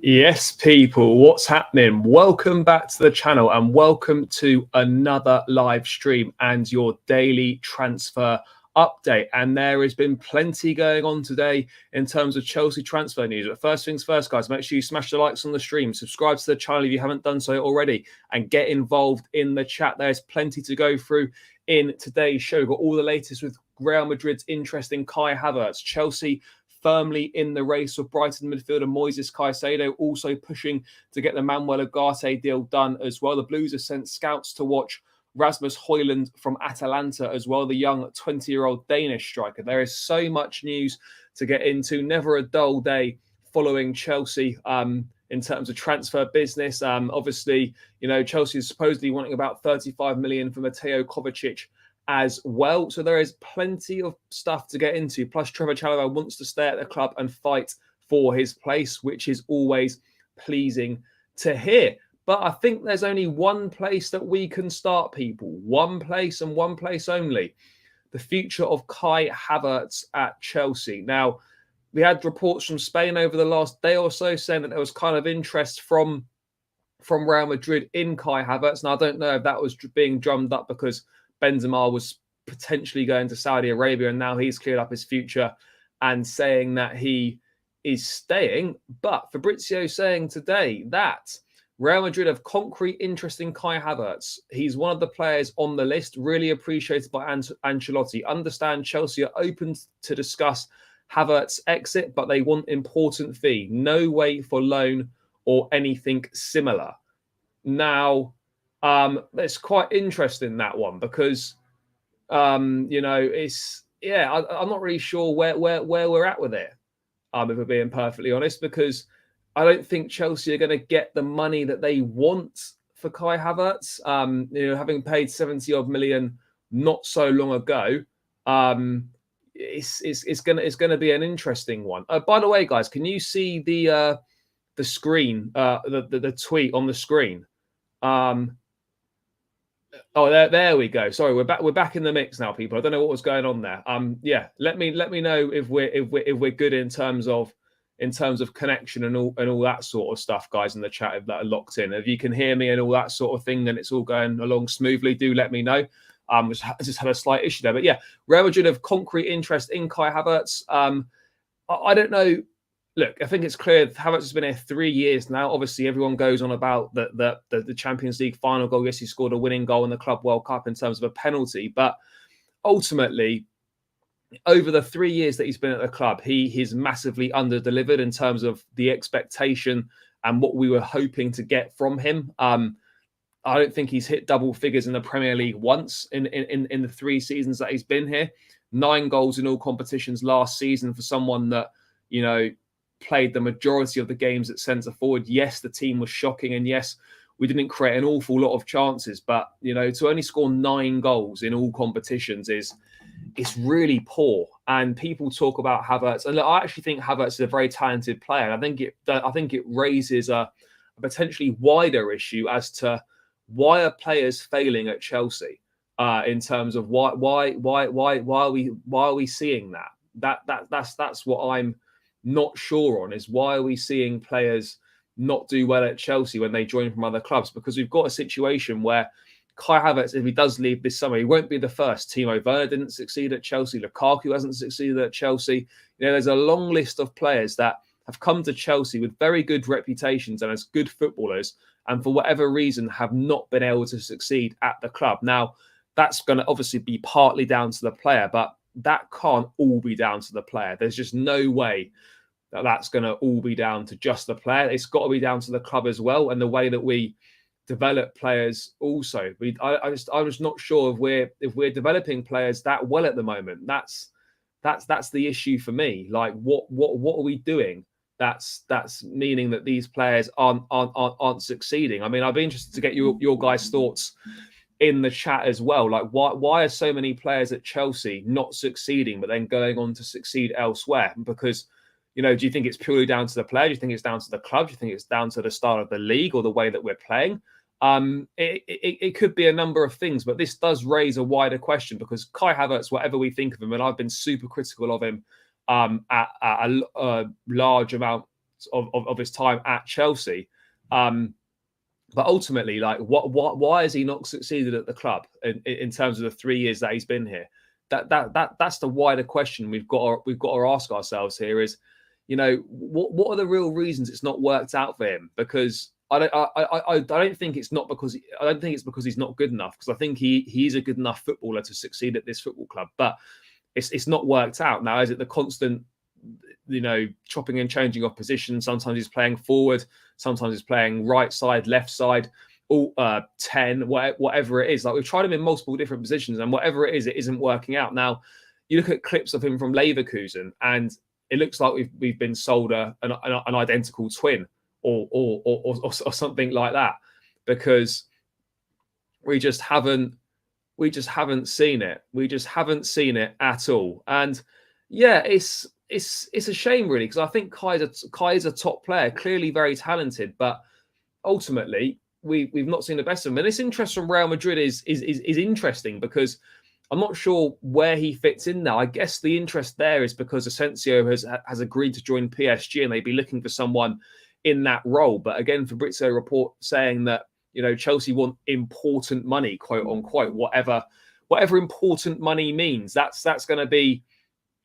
Yes, people, what's happening? Welcome back to the channel and welcome to another live stream and your daily transfer update. And there has been plenty going on today in terms of Chelsea transfer news. But first things first, guys, make sure you smash the likes on the stream, subscribe to the channel if you haven't done so already, and get involved in the chat. There's plenty to go through in today's show. We've got all the latest with Real Madrid's interest in Kai Havertz, Chelsea firmly in the race with Brighton midfielder Moises Caicedo, also pushing to get the Manuel Ugarte deal done as well. The Blues have sent scouts to watch Rasmus Højlund from Atalanta as well, the young 20-year-old Danish striker. There is so much news to get into. Never a dull day following Chelsea in terms of transfer business. Obviously, you know, Chelsea is supposedly wanting about 35 million for Mateo Kovacic as well. So there is plenty of stuff to get into. Plus, Trevor Chalobah wants to stay at the club and fight for his place, which is always pleasing to hear. But I think there's only one place that we can start, people. One place and one place only. The future of Kai Havertz at Chelsea. Now, we had reports from Spain over the last day or so saying that there was kind of interest from Real Madrid in Kai Havertz. Now, I don't know if that was being drummed up because Benzema was potentially going to Saudi Arabia and now he's cleared up his future and saying that he is staying. But Fabrizio saying today that Real Madrid have concrete interest in Kai Havertz. He's one of the players on the list, really appreciated by Ancelotti. Understand Chelsea are open to discuss Havertz's exit, but they want important fee. No way for loan or anything similar. Now, it's quite interesting, that one, because you know, I'm not really sure where we're at with it, if we're being perfectly honest, because I don't think Chelsea are going to get the money that they want for Kai Havertz. You know, having paid 70 odd million not so long ago, it's going to be an interesting one. By the way, guys, can you see the screen, the tweet on the screen? Oh, there we go. Sorry, we're back in the mix now, people. I don't know what was going on there. Yeah, let me know if we're good in terms of connection and all that sort of stuff, guys, in the chat that are locked in. If you can hear me and all that sort of thing, and it's all going along smoothly, do let me know. I just had a slight issue there, but yeah, Real Madrid have concrete interest in Kai Havertz. I don't know. Look, I think it's clear Havertz has been here 3 years now. Obviously, everyone goes on about the Champions League final goal. Yes, he scored a winning goal in the Club World Cup in terms of a penalty. But ultimately, over the 3 years that he's been at the club, he's massively under-delivered in terms of the expectation and what we were hoping to get from him. I don't think he's hit double figures in the Premier League once in the 3 seasons that he's been here. 9 goals in all competitions last season for someone that, you know, played the majority of the games at centre forward. Yes, the team was shocking, and yes, we didn't create an awful lot of chances. But you know, to only score 9 goals in all competitions it's really poor. And people talk about Havertz, and look, I actually think Havertz is a very talented player. And I think it raises a potentially wider issue as to why are players failing at Chelsea in terms of why are we seeing that? That's what I'm not sure on, is why are we seeing players not do well at Chelsea when they join from other clubs? Because we've got a situation where Kai Havertz, if he does leave this summer, he won't be the first. Timo Werner didn't succeed at Chelsea. Lukaku hasn't succeeded at Chelsea. You know, there's a long list of players that have come to Chelsea with very good reputations and as good footballers, and for whatever reason have not been able to succeed at the club. Now, that's going to obviously be partly down to the player, but that can't all be down to the player. There's just no way that that's going to all be down to just the player. It's got to be down to the club as well, and the way that we develop players also. I'm just not sure if we're developing players that well at the moment. That's the issue for me. Like, what are we doing? That's meaning that these players aren't succeeding. I mean, I'd be interested to get your guys' thoughts in the chat as well. Like, why are so many players at Chelsea not succeeding, but then going on to succeed elsewhere? Because, you know, do you think it's purely down to the player? Do you think it's down to the club? Do you think it's down to the start of the league or the way that we're playing? It could be a number of things, but this does raise a wider question, because Kai Havertz, whatever we think of him, and I've been super critical of him at a large amount of his time at Chelsea. But ultimately, like, why has he not succeeded at the club in terms of the 3 years that he's been here? That's the wider question we've got to ask ourselves here. Is, what are the real reasons it's not worked out for him? Because I don't think it's because he's not good enough. Because I think he's a good enough footballer to succeed at this football club. But it's not worked out. Now, is it the constant, chopping and changing of position? Sometimes he's playing forward, sometimes he's playing right side, left side, all 10, whatever it is. Like, we've tried him in multiple different positions, and whatever it isn't working out. Now, you look at clips of him from Leverkusen, and it looks like we've been sold an identical twin or something like that, because we just haven't seen it. We just haven't seen it at all. And yeah, it's a shame, really, because I think Kai's a top player, clearly very talented, but ultimately we've not seen the best of him. And this interest from Real Madrid is interesting, because I'm not sure where he fits in now. I guess the interest there is because Asensio has agreed to join PSG, and they'd be looking for someone in that role. But again, Fabrizio report saying that Chelsea want important money, quote unquote, whatever important money means. That's going to be,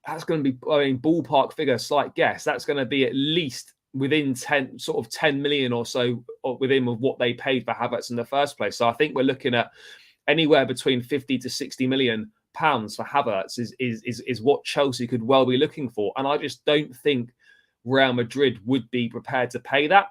I mean, ballpark figure, slight guess. That's going to be at least within 10 million or so within of what they paid for Havertz in the first place. So I think we're looking at anywhere between 50 to 60 million pounds for Havertz is what Chelsea could well be looking for. And I just don't think Real Madrid would be prepared to pay that.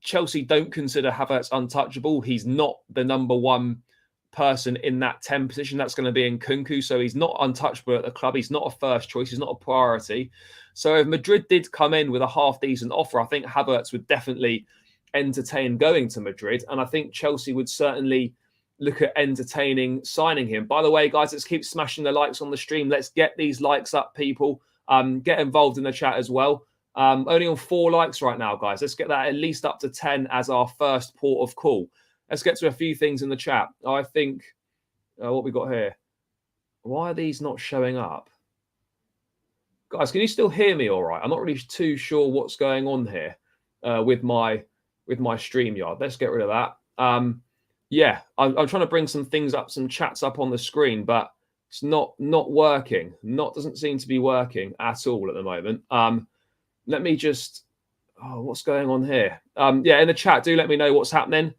Chelsea don't consider Havertz untouchable. He's not the number one person in that 10 position. That's going to be in Nkunku. So he's not untouchable at the club. He's not a first choice. He's not a priority. So if Madrid did come in with a half decent offer, I think Havertz would definitely entertain going to Madrid. And I think Chelsea would certainly look at entertaining signing him. By the way, guys, let's keep smashing the likes on the stream. Let's get these likes up, people. Get involved in the chat as well. Only on 4 likes right now, guys. Let's get that at least up to 10 as our first port of call. Let's get to a few things in the chat. I think what we got here. Why are these not showing up? Guys, can you still hear me all right? I'm not really too sure what's going on here with my StreamYard. Let's get rid of that. Yeah, I'm trying to bring some things up, some chats up on the screen, but it's not working. Doesn't seem to be working at all at the moment. Let me just, what's going on here? Yeah, in the chat, do let me know what's happening.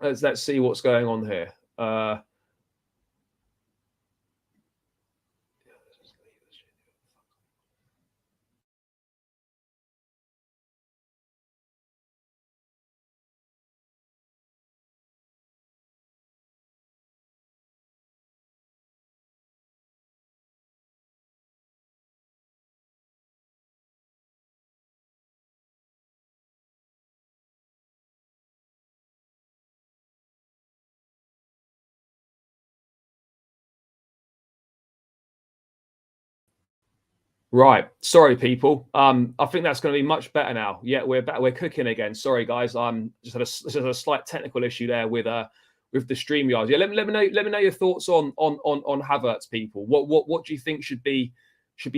Let's see what's going on here. Right. Sorry, people. I think that's going to be much better now. Yeah, we're back. We're cooking again. Sorry, guys. Just had a slight technical issue there with the StreamYard. Yeah, let me know your thoughts on Havertz, people. What do you think should be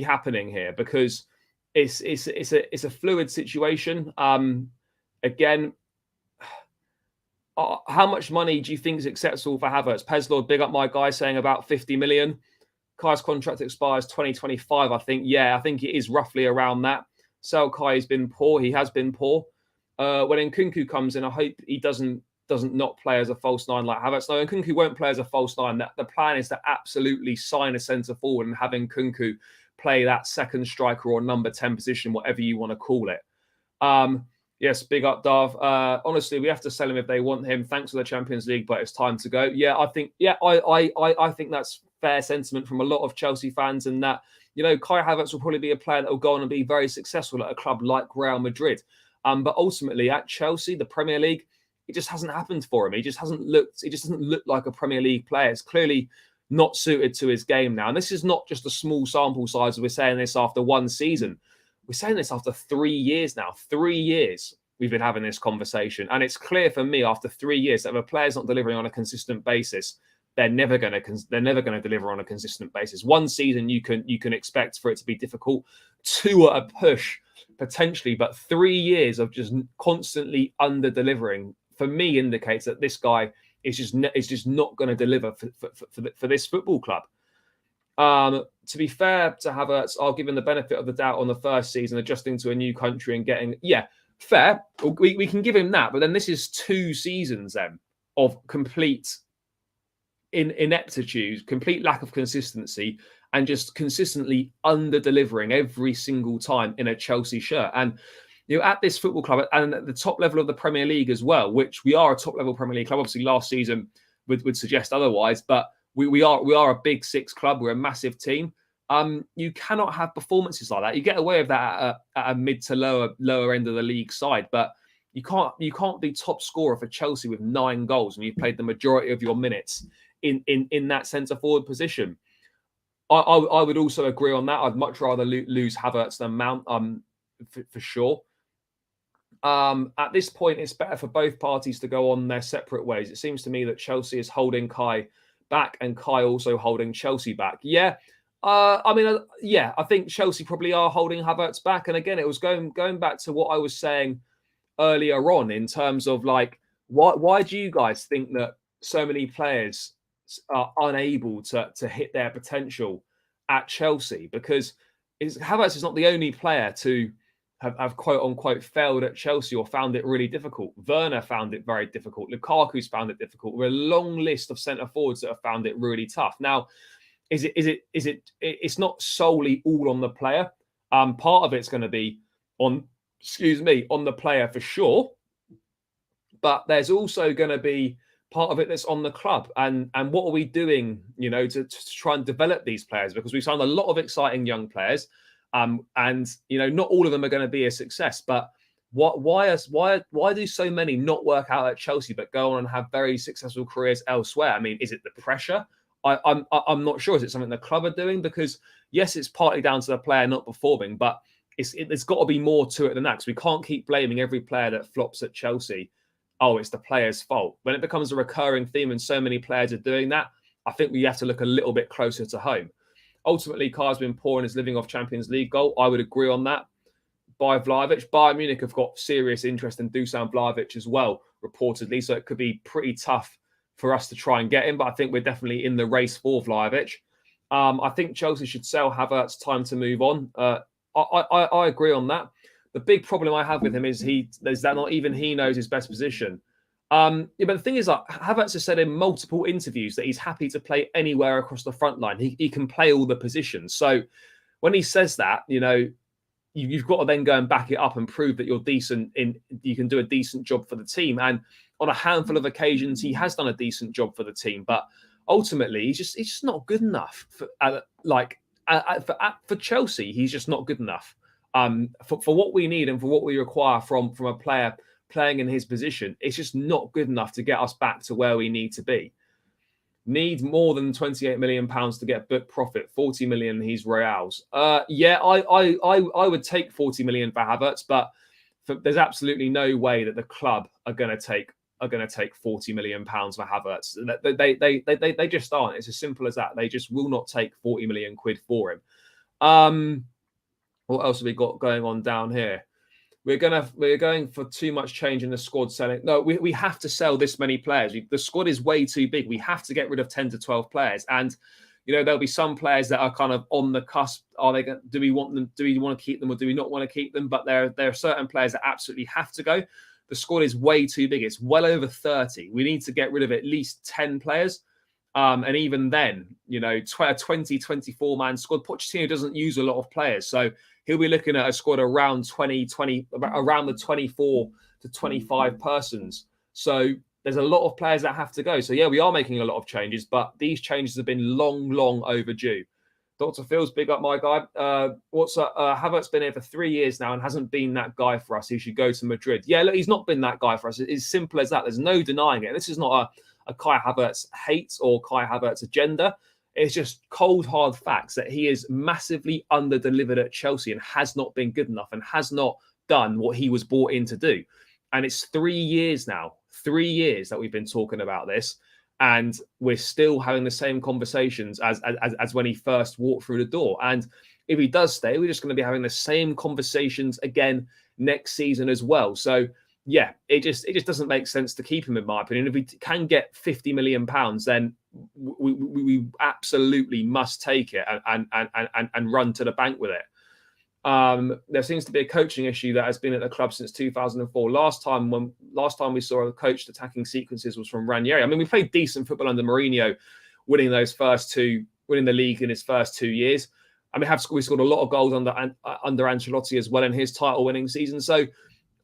happening here? Because it's a fluid situation. Again, how much money do you think is acceptable for Havertz? Peslord, big up my guy, saying about 50 million. Kai's contract expires 2025, I think. Yeah, I think it is roughly around that. So Kai has been poor. He has been poor. When Nkunku comes in, I hope he doesn't not play as a false 9 like Havertz. No, Nkunku won't play as a false 9. The plan is to absolutely sign a centre forward and have Nkunku play that second striker or number 10 position, whatever you want to call it. Yes, big up, Dav. Honestly, we have to sell him if they want him. Thanks for the Champions League, but it's time to go. Yeah, I think. Yeah, I think that's fair sentiment from a lot of Chelsea fans, and that Kai Havertz will probably be a player that will go on and be very successful at a club like Real Madrid. But ultimately, at Chelsea, the Premier League, it just hasn't happened for him. He just hasn't looked. It just doesn't look like a Premier League player. It's clearly not suited to his game now. And this is not just a small sample size. We're saying this after one season. We're saying this after 3 years now. 3 years we've been having this conversation. And it's clear for me after 3 years that if a player's not delivering on a consistent basis, they're never going to deliver on a consistent basis. 1 season you can expect for it to be difficult. 2 at a push potentially, but 3 years of just constantly under delivering for me indicates that this guy is just not going to deliver for this football club. To be fair to Havertz, I'll give him the benefit of the doubt on the first season, adjusting to a new country and getting, fair. We can give him that, but then this is 2 seasons then of complete ineptitude, complete lack of consistency, and just consistently under delivering every single time in a Chelsea shirt. And at this football club and at the top level of the Premier League as well, which we are a top level Premier League club. Obviously, last season would suggest otherwise, but we are a big 6 club. We're a massive team. You cannot have performances like that. You get away with that at a mid to lower end of the league side, but you can't be top scorer for Chelsea with 9 goals and you've played the majority of your minutes in that centre forward position. I would also agree on that. I'd much rather lose Havertz than Mount, for sure. At this point, it's better for both parties to go on their separate ways. It seems to me that Chelsea is holding Kai back and Kai also holding Chelsea back. I think Chelsea probably are holding Havertz back. And again, it was going back to what I was saying earlier on in terms of like, why do you guys think that so many players are unable to hit their potential at Chelsea? Because Havertz is not the only player to have quote unquote failed at Chelsea or found it really difficult. Werner found it very difficult. Lukaku's found it difficult. We're a long list of centre forwards that have found it really tough. Now, it's not solely all on the player. Part of it's going to be on the player for sure. But there's also going to be part of it that's on the club. And what are we doing, to try and develop these players? Because we've signed a lot of exciting young players. Not all of them are going to be a success. But why do so many not work out at Chelsea but go on and have very successful careers elsewhere? I mean, is it the pressure? I'm not sure. Is it something the club are doing? Because yes, it's partly down to the player not performing, but there's got to be more to it than that. Because we can't keep blaming every player that flops at Chelsea. Oh, it's the player's fault. When it becomes a recurring theme and so many players are doing that, I think we have to look a little bit closer to home. Ultimately, Kai's been poor and is living off Champions League goal. I would agree on that. By Vlahovic, Bayern Munich have got serious interest in Dusan Vlahovic as well, reportedly. So it could be pretty tough for us to try and get him. But I think we're definitely in the race for Vlahovic. I think Chelsea should sell Havertz. Time to move on. I agree on that. The big problem I have with him is that not even he knows his best position. But the thing is, like, Havertz has said in multiple interviews that he's happy to play anywhere across the front line. He can play all the positions. So when he says that, you've got to then go and back it up and prove that you're decent you can do a decent job for the team. And on a handful of occasions, he has done a decent job for the team. But ultimately, he's just not good enough for Chelsea. He's just not good enough for what we need and for what we require from a player playing in his position. It's just not good enough to get us back to where we need to be. Need more than £28 million to get book profit. 40 million, he's Real's. I would take 40 million for Havertz, but there's absolutely no way that the club are going to take 40 million pounds for Havertz. They just aren't. It's as simple as that. They just will not take 40 million quid for him. What else have we got going on down here? We're going for too much change in the squad selling. No, we have to sell this many players. The squad is way too big. We have to get rid of 10 to 12 players. And, there'll be some players that are kind of on the cusp. Do we want them? Do we want to keep them or do we not want to keep them? But there are certain players that absolutely have to go. The squad is way too big. It's well over 30. We need to get rid of at least 10 players. And even then, a 20, 24 man squad. Pochettino doesn't use a lot of players. So he'll be looking at a squad around around the 24 to 25 persons. So there's a lot of players that have to go. So yeah, we are making a lot of changes, but these changes have been long overdue. Dr. Phil's big up, my guy. Havertz been here for 3 years now and hasn't been that guy for us. He should go to Madrid. Yeah, look, he's not been that guy for us. It's simple as that. There's no denying it. This is not a Kai Havertz hate or Kai Havertz agenda. It's just cold, hard facts that he is massively under-delivered at Chelsea and has not been good enough and has not done what he was brought in to do. And it's 3 years now, 3 years that we've been talking about this. And we're still having the same conversations as when he first walked through the door. And if he does stay, we're just going to be having the same conversations again next season as well. So yeah, it just doesn't make sense to keep him, in my opinion. If we can get £50 million, then we absolutely must take it and run to the bank with it. There seems to be a coaching issue that has been at the club since 2004. Last time we saw a coach attacking sequences was from Ranieri. I mean, we played decent football under Mourinho, winning the league in his first 2 years. And we scored a lot of goals under Ancelotti as well in his title-winning season. So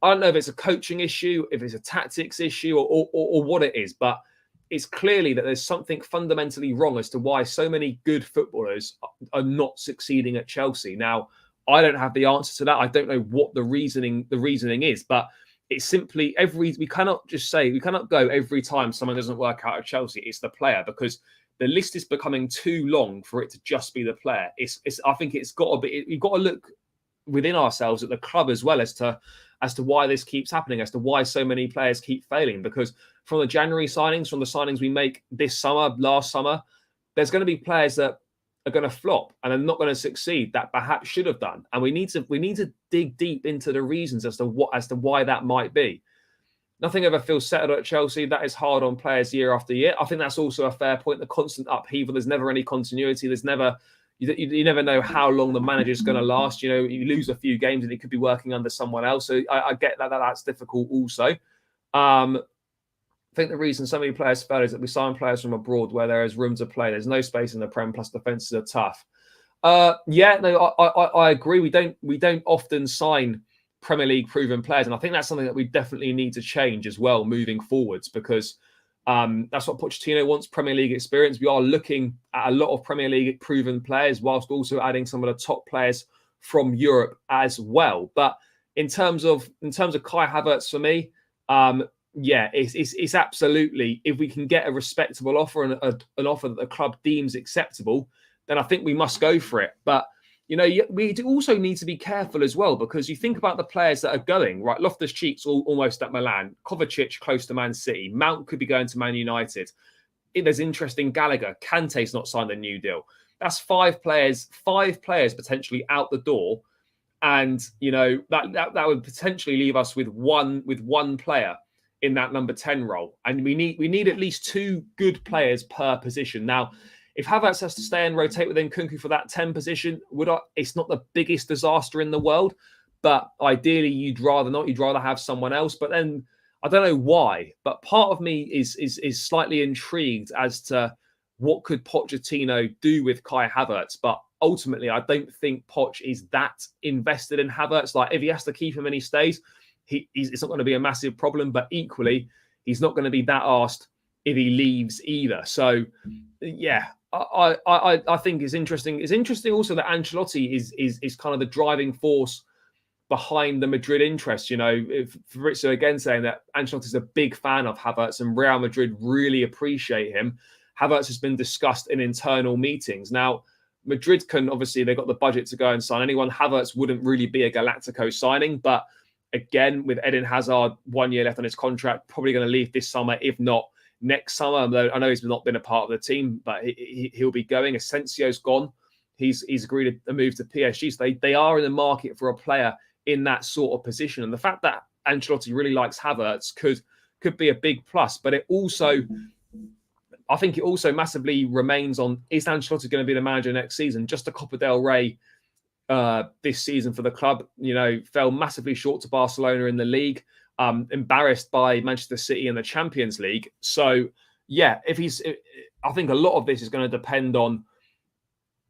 I don't know if it's a coaching issue, if it's a tactics issue, or what it is, but it's clearly that there's something fundamentally wrong as to why so many good footballers are not succeeding at Chelsea. Now, I don't have the answer to that. I don't know what the reasoning is, but it's simply we cannot go every time someone doesn't work out at Chelsea, it's the player, because the list is becoming too long for it to just be the player. I think it's got to be. We've got to look within ourselves at the club as well as to why this keeps happening, as to why so many players keep failing. Because from the January signings, from the signings we make this summer, last summer, there's going to be players that are going to flop and are not going to succeed that perhaps should have done. And we need to dig deep into the reasons as to why that might be. Nothing ever feels settled at Chelsea. That is hard on players year after year. I think that's also a fair point. The constant upheaval. There's never any continuity. There's never. You never know how long the manager's going to last. You know, you lose a few games and he could be working under someone else. So I get that's difficult also. I think the reason so many players fail is that we sign players from abroad where there is room to play. There's no space in the Prem, plus defences are tough. I agree. We don't often sign Premier League proven players, and I think that's something that we definitely need to change as well moving forwards, because that's what Pochettino wants, Premier League experience. We are looking at a lot of Premier League proven players, whilst also adding some of the top players from Europe as well. But in terms of Kai Havertz, for me, it's absolutely, if we can get a respectable offer and an offer that the club deems acceptable, then I think we must go for it. But you know, we do also need to be careful as well, because you think about the players that are going, right? Loftus-Cheek's almost at Milan. Kovacic close to Man City. Mount could be going to Man United. There's interest in Gallagher. Kante's not signed a new deal. That's five players potentially out the door. And, you know, that would potentially leave us with one player in that number 10 role. And we need at least two good players per position. Now, if Havertz has to stay and rotate within Kunku for that 10 position, it's not the biggest disaster in the world, but ideally you'd rather not. You'd rather have someone else. But then I don't know why, but part of me is slightly intrigued as to what could Pochettino do with Kai Havertz. But ultimately, I don't think Poch is that invested in Havertz. Like, if he has to keep him and he stays, it's not going to be a massive problem. But equally, he's not going to be that arsed if he leaves either. So, yeah. I think it's interesting. It's interesting also that Ancelotti is kind of the driving force behind the Madrid interest. You know, Fabrizio again saying that Ancelotti's a big fan of Havertz and Real Madrid really appreciate him. Havertz has been discussed in internal meetings. Now, Madrid can obviously, they've got the budget to go and sign anyone. Havertz wouldn't really be a Galactico signing, but again, with Eden Hazard 1 year left on his contract, probably going to leave this summer, if not next summer. I know he's not been a part of the team, but he'll be going. Asensio's gone. He's agreed a move to PSG. So they are in the market for a player in that sort of position. And the fact that Ancelotti really likes Havertz could be a big plus. But I think it also massively remains on, is Ancelotti going to be the manager next season? Just a Copa del Rey this season for the club. You know, fell massively short to Barcelona in the league. Embarrassed by Manchester City in the Champions League. So, yeah, I think a lot of this is going to depend on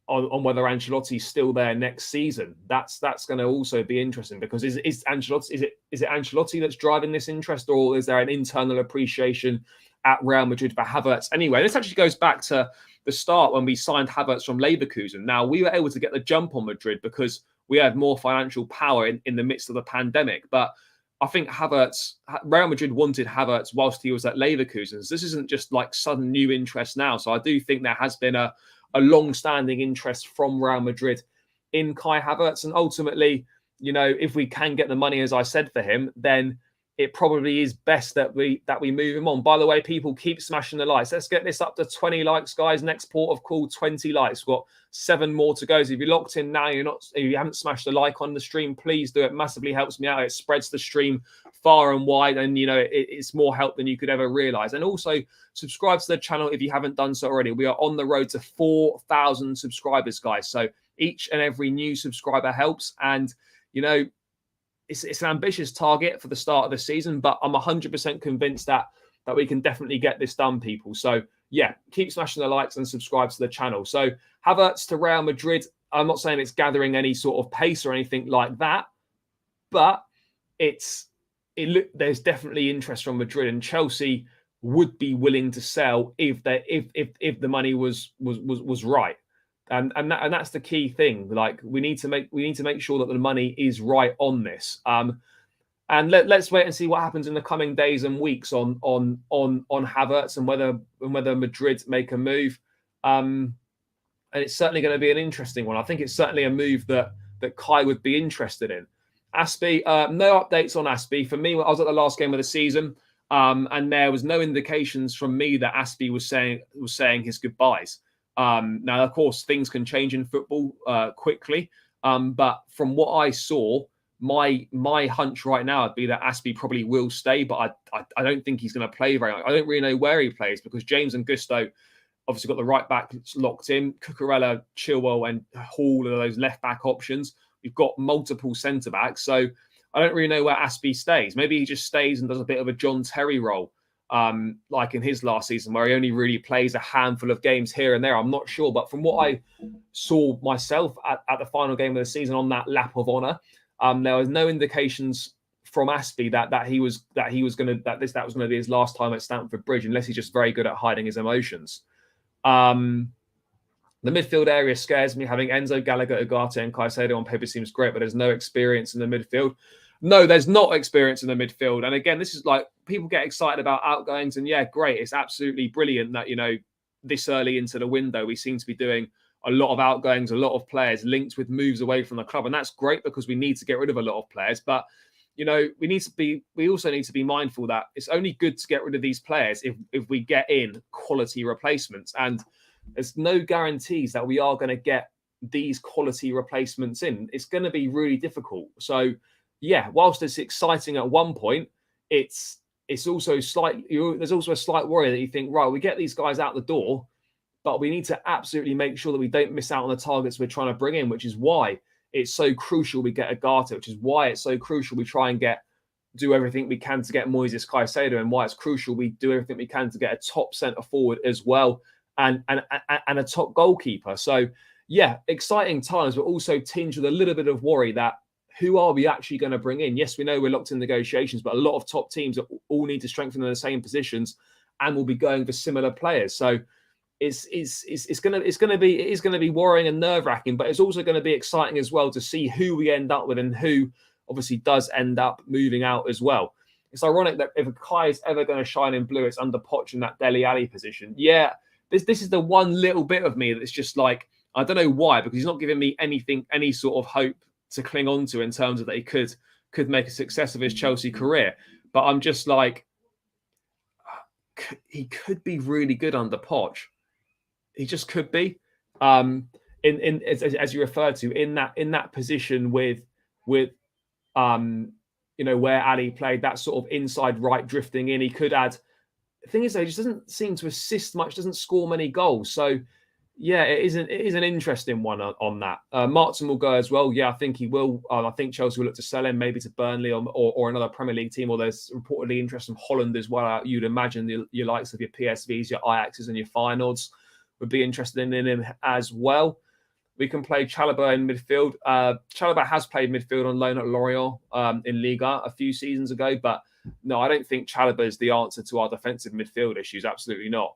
whether Ancelotti's still there next season. That's going to also be interesting, because is it Ancelotti that's driving this interest, or is there an internal appreciation at Real Madrid for Havertz? Anyway, this actually goes back to the start when we signed Havertz from Leverkusen. Now, we were able to get the jump on Madrid because we had more financial power in the midst of the pandemic, but I think Real Madrid wanted Havertz whilst he was at Leverkusen. So this isn't just like sudden new interest now. So I do think there has been a long-standing interest from Real Madrid in Kai Havertz. And ultimately, you know, if we can get the money, as I said, for him, then it probably is best that we move him on. By the way, people, keep smashing the likes. Let's get this up to 20 likes, guys. Next port of call, 20 likes. We've got 7 more to go. So if you're locked in now, if you haven't smashed a like on the stream, please do. It massively helps me out. It spreads the stream far and wide, and it's more help than you could ever realize. And also subscribe to the channel if you haven't done so already. We are on the road to 4,000 subscribers, guys. So each and every new subscriber helps, and it's an ambitious target for the start of the season, but I'm 100% convinced that we can definitely get this done, people. So yeah, keep smashing the likes and subscribe to the channel. So Havertz to Real Madrid. I'm not saying it's gathering any sort of pace or anything like that, but there's definitely interest from Madrid, and Chelsea would be willing to sell if the money was right. And that's the key thing. Like, we need to make sure that the money is right on this. And let's wait and see what happens in the coming days and weeks on Havertz and whether Madrid make a move. And it's certainly going to be an interesting one. I think it's certainly a move that Kai would be interested in. Azpi, no updates on Azpi. For me, I was at the last game of the season, and there was no indications from me that Azpi was saying his goodbyes. Now, of course, things can change in football quickly, but from what I saw, my hunch right now would be that Azpi probably will stay, but I don't think he's going to play very much. I don't really know where he plays, because James and Gusto obviously got the right back locked in. Cucurella, Chilwell, and Hall are those left back options. We've got multiple centre backs, so I don't really know where Azpi stays. Maybe he just stays and does a bit of a John Terry role, like in his last season, where he only really plays a handful of games here and there. I'm not sure, but from what I saw myself at the final game of the season on that lap of honour, there was no indications from Azpi that was going to be his last time at Stamford Bridge, unless he's just very good at hiding his emotions. The midfield area scares me. Having Enzo, Gallagher, Ugarte, and Caicedo on paper seems great, but there's no experience in the midfield. No, there's not experience in the midfield. And again, this is like, people get excited about outgoings, and yeah, great. It's absolutely brilliant that, this early into the window, we seem to be doing a lot of outgoings, a lot of players linked with moves away from the club. And that's great, because we need to get rid of a lot of players. But, we also need to be mindful that it's only good to get rid of these players if we get in quality replacements. And there's no guarantees that we are going to get these quality replacements in. It's going to be really difficult. So, yeah, whilst it's exciting at one point, it's also there's also a slight worry that you think, right, we get these guys out the door, but we need to absolutely make sure that we don't miss out on the targets we're trying to bring in, which is why it's so crucial we get Ugarte, which is why it's so crucial we try and do everything we can to get Moises Caicedo, and why it's crucial we do everything we can to get a top centre forward as well, and a top goalkeeper. So, yeah, exciting times, but also tinged with a little bit of worry that who are we actually going to bring in? Yes, we know we're locked in negotiations, but a lot of top teams all need to strengthen in the same positions, and will be going for similar players. So it's going to be worrying and nerve wracking, but it's also going to be exciting as well to see who we end up with and who obviously does end up moving out as well. It's ironic that if Kai is ever going to shine in blue, it's under Poch in that Dele Alli position. Yeah, this is the one little bit of me that's just like, I don't know why, because he's not giving me any sort of hope to cling on to in terms of that he could make a success of his Chelsea career. But I'm just like, he could be really good under Poch. He just could be. As you referred to, in that position with where Ali played, that sort of inside right drifting in, he could add. The thing is, though, he just doesn't seem to assist much, doesn't score many goals. So, yeah, it is an interesting one on that. Martin will go as well. Yeah, I think he will. I think Chelsea will look to sell him, maybe to Burnley or another Premier League team. Or there's reportedly interest from Holland as well. You'd imagine your likes of your PSVs, your Ajaxes, and your Feyenoords would be interested in him as well. We can play Chalobah in midfield. Chalobah has played midfield on loan at Lorient in Liga a few seasons ago, but no, I don't think Chalobah is the answer to our defensive midfield issues. Absolutely not.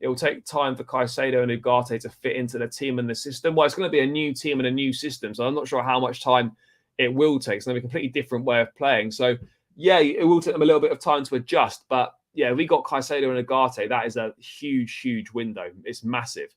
It will take time for Caicedo and Ugarte to fit into the team and the system. Well, it's going to be a new team and a new system, so I'm not sure how much time it will take. It's going to be a completely different way of playing. So, yeah, it will take them a little bit of time to adjust. But, yeah, we got Caicedo and Ugarte. That is a huge, huge window. It's massive.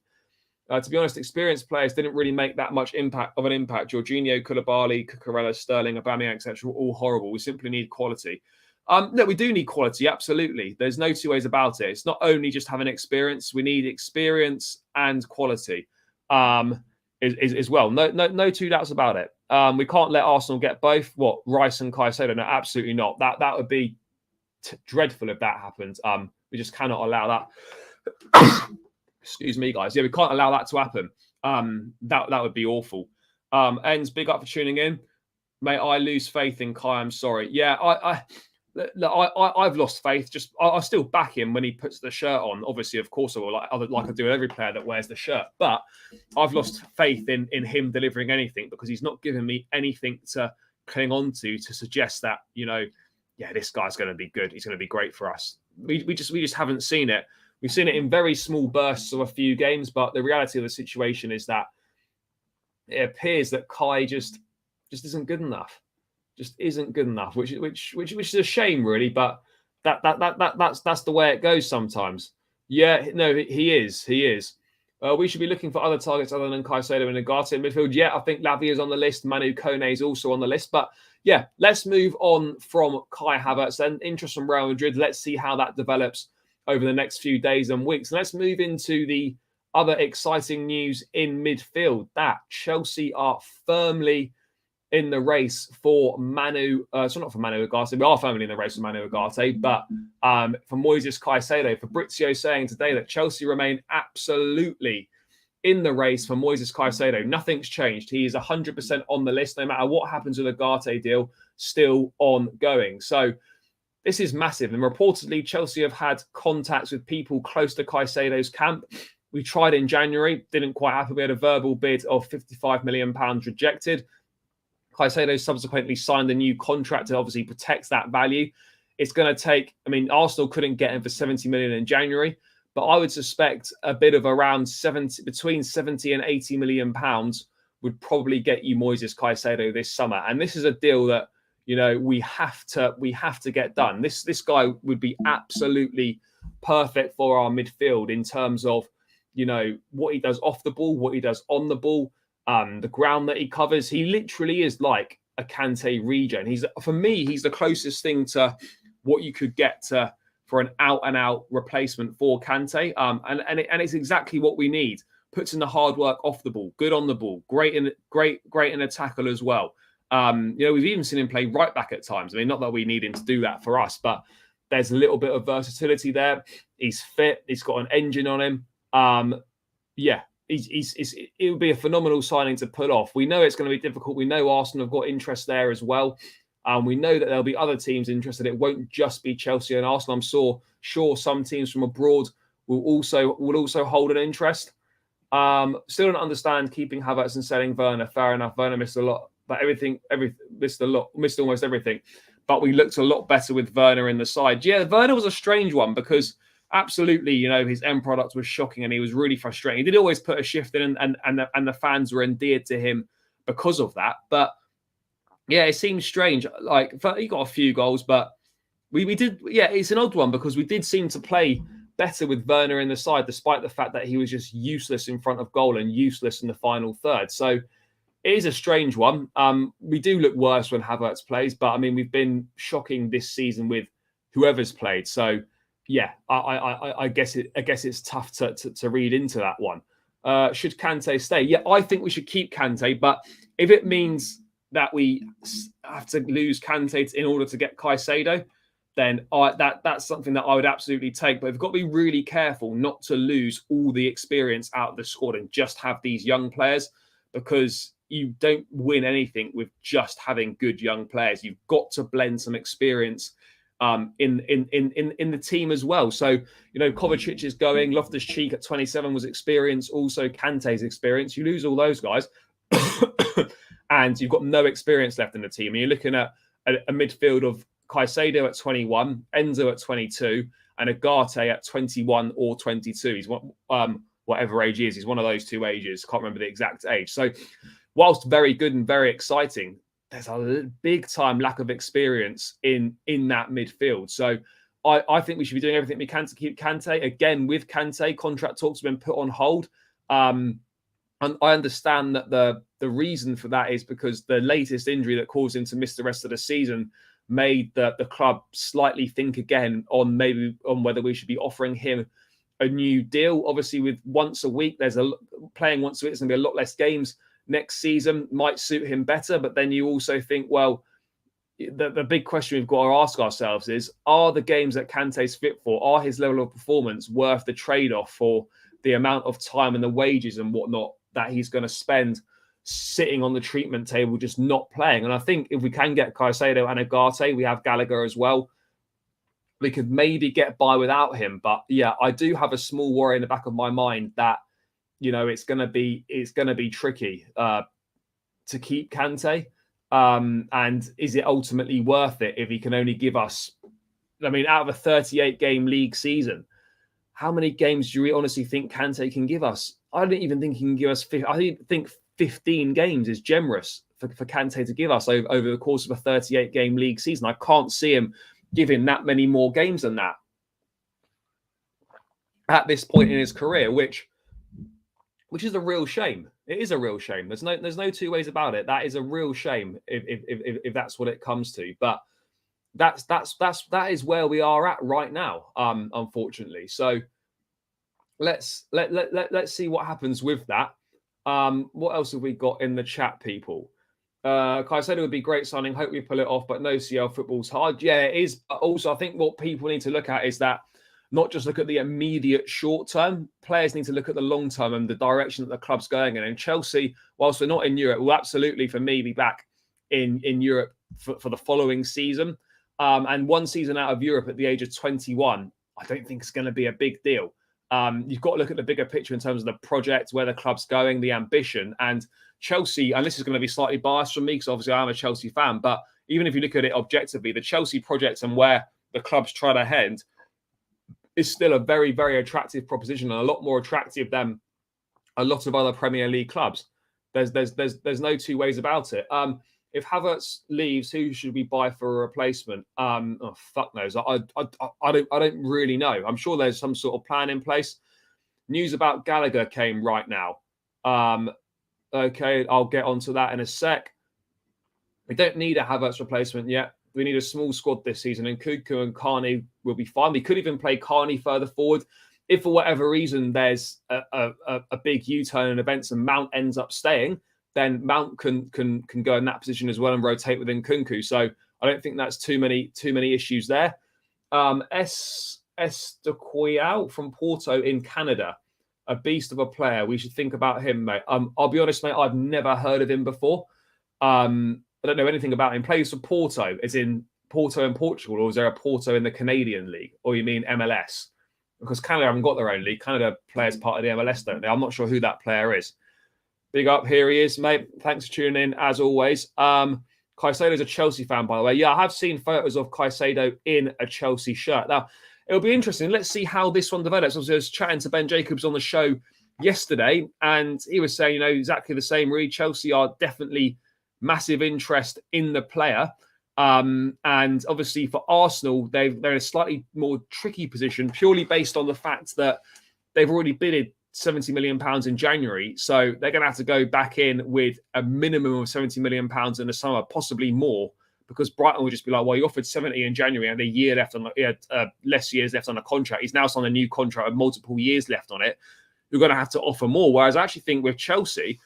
To be honest, experienced players didn't really make that much impact. Jorginho, Koulibaly, Cucurella, Sterling, Aubameyang, etc. were all horrible. We simply need quality. No, we do need quality. Absolutely. There's no two ways about it. It's not only just having experience. We need experience and quality as well. No two doubts about it. We can't let Arsenal get both. What, Rice and Caicedo? No, absolutely not. That would be dreadful if that happened. We just cannot allow that. Excuse me, guys. Yeah, we can't allow that to happen. That would be awful. Ends, big up for tuning in. Mate, I lose faith in Kai. I'm sorry. Yeah, I've lost faith. Just I still back him when he puts the shirt on. Obviously, of course, I will, like I do with every player that wears the shirt. But I've lost faith in him delivering anything because he's not given me anything to cling on to suggest that, yeah, this guy's going to be good. He's going to be great for us. We just haven't seen it. We've seen it in very small bursts of a few games, but the reality of the situation is that it appears that Kai just isn't good enough. Just isn't good enough, which is a shame, really. But that's the way it goes sometimes. Yeah, no, he is. We should be looking for other targets other than Caicedo and Ugarte in midfield. Yeah, I think Lavia is on the list. Manu Kone is also on the list. But yeah, let's move on from Kai Havertz. Then interest from Real Madrid. Let's see how that develops over the next few days and weeks. And let's move into the other exciting news in midfield. That Chelsea are firmly in the race for Manu. So not for Manu Ugarte. We are firmly in the race for Manu Ugarte, but for Moises Caicedo. Fabrizio saying today that Chelsea remain absolutely in the race for Moises Caicedo. Nothing's changed. He is 100% on the list, no matter what happens with the Ugarte deal, still ongoing. So this is massive. And reportedly, Chelsea have had contacts with people close to Caicedo's camp. We tried in January, didn't quite happen. We had a verbal bid of £55 million rejected. Caicedo subsequently signed a new contract to obviously protect that value. It's going to take, Arsenal couldn't get him for 70 million in January, but I would suspect a bid of around between 70 and 80 million pounds would probably get you Moises Caicedo this summer. And this is a deal that, we have to get done. This guy would be absolutely perfect for our midfield in terms of, what he does off the ball, what he does on the ball, the ground that he covers. He literally is like a Kante regen. For me, he's the closest thing to what you could get for an out-and-out replacement for Kante. And it's exactly what we need. Puts in the hard work off the ball, good on the ball, great in a tackle as well. We've even seen him play right back at times. Not that we need him to do that for us, but there's a little bit of versatility there. He's fit. He's got an engine on him. It would be a phenomenal signing to pull off. We know it's going to be difficult. We know Arsenal have got interest there as well. We know that there'll be other teams interested. It won't just be Chelsea and Arsenal. I'm sure some teams from abroad will also hold an interest. Still don't understand keeping Havertz and selling Werner. Fair enough. Werner missed a lot, but missed almost everything. But we looked a lot better with Werner in the side. Yeah, Werner was a strange one because absolutely, his end product was shocking and he was really frustrating. He did always put a shift in and the fans were endeared to him because of that. But yeah, it seems strange. Like, he got a few goals, but we did. Yeah, it's an odd one because we did seem to play better with Werner in the side, despite the fact that he was just useless in front of goal and useless in the final third. So it is a strange one. We do look worse when Havertz plays, but we've been shocking this season with whoever's played. So yeah, I guess it's tough to read into that one. Should Kante stay? Yeah, I think we should keep Kante, but if it means that we have to lose Kante in order to get Caicedo, then that's something that I would absolutely take. But we've got to be really careful not to lose all the experience out of the squad and just have these young players, because you don't win anything with just having good young players. You've got to blend some experience in the team as well. So, Kovacic is going, Loftus-Cheek at 27 was experience, also Kante's experience. You lose all those guys and you've got no experience left in the team. And you're looking at a midfield of Caicedo at 21, Enzo at 22, and Ugarte at 21 or 22. He's whatever age he is. He's one of those two ages. Can't remember the exact age. So whilst very good and very exciting, there's a big time lack of experience in that midfield. So I think we should be doing everything we can to keep Kante. Again, with Kante, contract talks have been put on hold. And I understand that the reason for that is because the latest injury that caused him to miss the rest of the season made the club slightly think again on whether we should be offering him a new deal. Obviously, with once a week, playing once a week, there's going to be a lot less games next season, might suit him better. But then you also think, well, the big question we've got to ask ourselves is, are the games that Kante's fit for, are his level of performance worth the trade-off for the amount of time and the wages and whatnot that he's going to spend sitting on the treatment table, just not playing? And I think if we can get Caicedo and Ugarte, we have Gallagher as well, we could maybe get by without him. But yeah, I do have a small worry in the back of my mind that, it's going to be tricky to keep Kante. And is it ultimately worth it if he can only give us, out of a 38-game league season, how many games do you honestly think Kante can give us? I don't even think he can give us. I think 15 games is generous for Kante to give us over the course of a 38-game league season. I can't see him giving that many more games than that at this point in his career, which is a real shame. It is a real shame. There's no two ways about it. That is a real shame if that's what it comes to. But that is where we are at right now, unfortunately. So let's see what happens with that. What else have we got in the chat, people? Kaisado would be great signing. Hope we pull it off, but no CL football's hard. Yeah, it is. But also, I think what people need to look at is that not just look at the immediate short term. Players need to look at the long term and the direction that the club's going in. And Chelsea, whilst we're not in Europe, will absolutely, for me, be back in Europe for the following season. And one season out of Europe at the age of 21, I don't think it's going to be a big deal. You've got to look at the bigger picture in terms of the project, where the club's going, the ambition. And Chelsea, and this is going to be slightly biased from me because obviously I'm a Chelsea fan, but even if you look at it objectively, the Chelsea project and where the club's trying to head is still a very, very attractive proposition, and a lot more attractive than a lot of other Premier League clubs. There's no two ways about it. If Havertz leaves, who should we buy for a replacement? Fuck knows. I don't really know. I'm sure there's some sort of plan in place. News about Gallagher came right now. Okay, I'll get onto that in a sec. We don't need a Havertz replacement yet. We need a small squad this season, and Nkunku and Carney will be fine. We could even play Carney further forward. If for whatever reason there's a big U-turn in events and Mount ends up staying, then Mount can go in that position as well and rotate within Nkunku. So I don't think that's too many issues there. Azpilicueta from Porto in Canada, a beast of a player. We should think about him, mate. I'll be honest, mate, I've never heard of him before. I don't know anything about him. Plays for Porto, as in Porto in Portugal, or is there a Porto in the Canadian league? Or you mean MLS? Because Canada haven't got their own league. Canada plays part of the MLS, don't they? I'm not sure who that player is. Big up, here he is, mate. Thanks for tuning in, as always. Caicedo's a Chelsea fan, by the way. Yeah, I have seen photos of Caicedo in a Chelsea shirt. Now, it'll be interesting. Let's see how this one develops. Obviously, I was chatting to Ben Jacobs on the show yesterday, and he was saying, exactly the same. Really, Chelsea are definitely massive interest in the player. And obviously for Arsenal, they're in a slightly more tricky position, purely based on the fact that they've already bidded £70 million in January. So they're going to have to go back in with a minimum of £70 million in the summer, possibly more, because Brighton will just be like, well, you offered 70 in January and a year left on less years left on the contract. He's now signed a new contract with multiple years left on it. You're going to have to offer more. Whereas I actually think with Chelsea,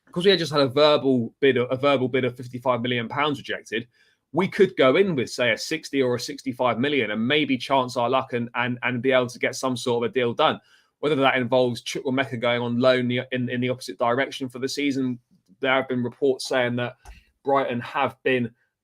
because we had just had a verbal bid of £55 million rejected, we could go in with, say, a 60 or a 65 million and maybe chance our luck and be able to get some sort of a deal done. Whether that involves Chukwuemeka going on loan in the opposite direction for the season. There have been reports saying that Brighton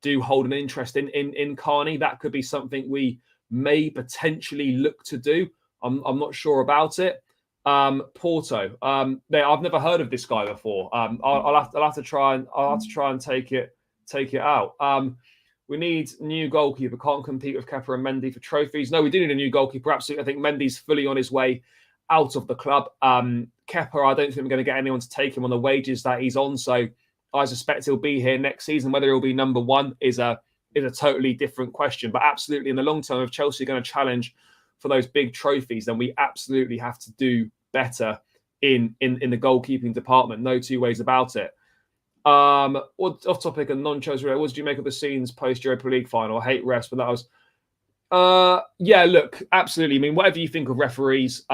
do hold an interest in Carney. That could be something we may potentially look to do. I'm not sure about it. Porto. I've never heard of this guy before. I'll have to try and take it out. We need a new goalkeeper. Can't compete with Kepa and Mendy for trophies. No, we do need a new goalkeeper. Absolutely. I think Mendy's fully on his way out of the club. Kepa, I don't think we're going to get anyone to take him on the wages that he's on. So I suspect he'll be here next season. Whether he'll be number one is a totally different question. But absolutely, in the long term, if Chelsea are going to challenge for those big trophies, then we absolutely have to do better in the goalkeeping department. No two ways about it. Off topic and non-Chelsea, what did you make of the scenes post Europa League final? I hate refs, but that was yeah, look, absolutely. I mean, whatever you think of referees,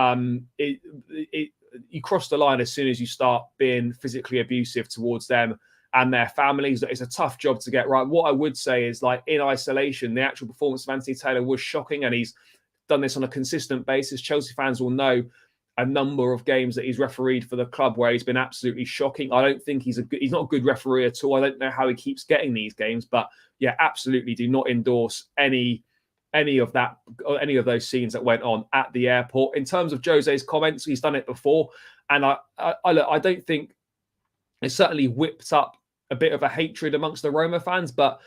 you cross the line as soon as you start being physically abusive towards them and their families. It's a tough job to get right. What I would say is, like, in isolation, the actual performance of Anthony Taylor was shocking, and he's done this on a consistent basis. Chelsea fans will know a number of games that he's refereed for the club where he's been absolutely shocking. I don't think he's not a good referee at all. I don't know how he keeps getting these games, but yeah, absolutely do not endorse any of that, or any of those scenes that went on at the airport. In terms of Jose's comments, he's done it before, and I don't think it certainly whipped up a bit of a hatred amongst the Roma fans, but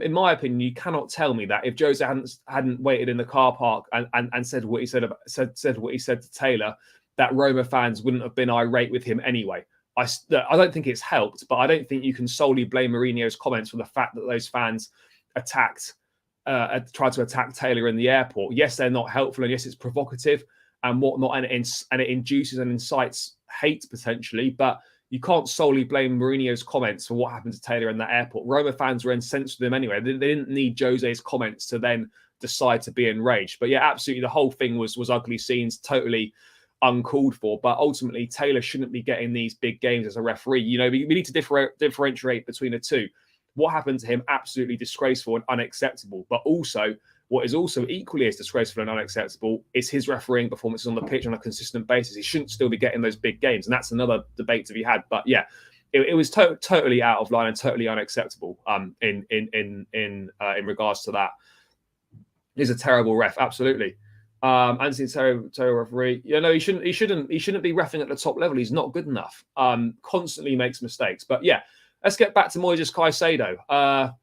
in my opinion, you cannot tell me that if Jose hadn't waited in the car park and said what he said to Taylor, that Roma fans wouldn't have been irate with him anyway. I don't think it's helped, but I don't think you can solely blame Mourinho's comments for the fact that those fans tried to attack Taylor in the airport. Yes, they're not helpful, and yes, it's provocative and whatnot, and it induces and incites hate potentially, but you can't solely blame Mourinho's comments for what happened to Taylor in that airport. Roma fans were incensed with him anyway. They didn't need Jose's comments to then decide to be enraged. But yeah, absolutely, the whole thing was ugly scenes, totally uncalled for. But ultimately, Taylor shouldn't be getting these big games as a referee. You know, we need to differentiate between the two. What happened to him, absolutely disgraceful and unacceptable. But also, what is also equally as disgraceful and unacceptable is his refereeing performances on the pitch on a consistent basis. He shouldn't still be getting those big games, and that's another debate to be had. But yeah, it was totally out of line and totally unacceptable. In regards to that, he's a terrible ref, absolutely. Anthony Taylor referee. You know, he shouldn't be reffing at the top level. He's not good enough. Constantly makes mistakes. But yeah, let's get back to Moises Caicedo.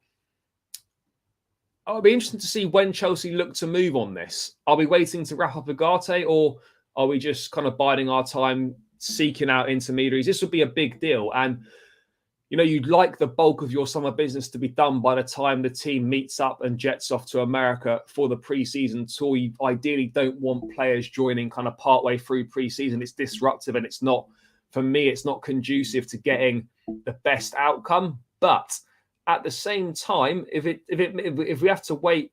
It'll be interesting to see when Chelsea look to move on this. Are we waiting to wrap up Ugarte, or are we just kind of biding our time, seeking out intermediaries? This would be a big deal. And, you know, you'd like the bulk of your summer business to be done by the time the team meets up and jets off to America for the pre-season tour. You ideally don't want players joining kind of partway through pre-season. It's disruptive, and it's not, for me, it's not conducive to getting the best outcome. But at the same time, if we have to wait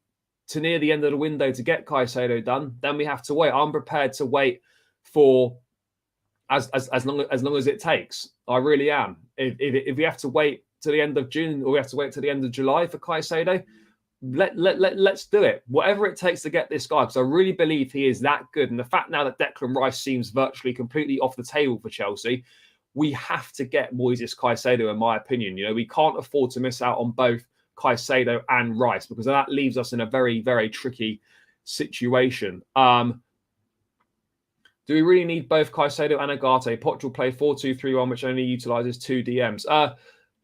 to near the end of the window to get Caicedo done, then we have to wait. I'm prepared to wait for as long as it takes. I really am. If we have to wait to the end of June, or we have to wait to the end of July for Caicedo, let's do it. Whatever it takes to get this guy, because I really believe he is that good. And the fact now that Declan Rice seems virtually completely off the table for Chelsea, we have to get Moises Caicedo, in my opinion. You know, we can't afford to miss out on both Caicedo and Rice, because that leaves us in a very, very tricky situation. Do we really need both Caicedo and Ugarte? Poch will play 4-2-3-1, which only utilises 2 DMs.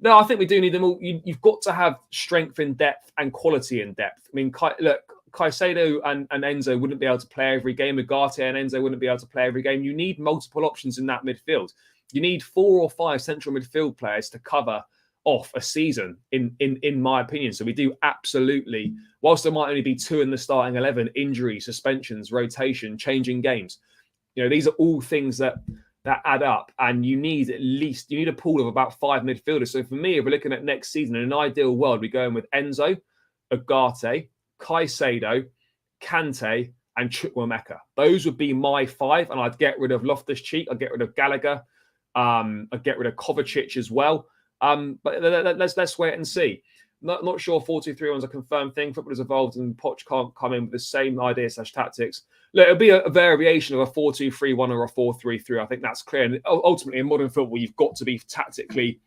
No, I think we do need them all. You've got to have strength in depth and quality in depth. I mean, look, Caicedo and Enzo wouldn't be able to play every game. Ugarte and Enzo wouldn't be able to play every game. You need multiple options in that midfield. You need 4 or 5 central midfield players to cover off a season, in my opinion. So we do absolutely, whilst there might only be 2 in the starting 11, injuries, suspensions, rotation, changing games. You know, these are all things that add up, and you need a pool of about 5 midfielders. So for me, if we're looking at next season, in an ideal world, we're going with Enzo, Ugarte, Caicedo, Kante, and Chukwuemeka. Those would be my 5, and I'd get rid of Loftus-Cheek, I'd get rid of Gallagher, I'd get rid of Kovacic as well. But let's wait and see. Not sure 4-2-3-1 is a confirmed thing. Football has evolved, and Poch can't come in with the same idea/tactics. Look, it'll be a variation of a 4-2-3-1 or a 4-3-3. I think that's clear. And ultimately, in modern football, you've got to be tactically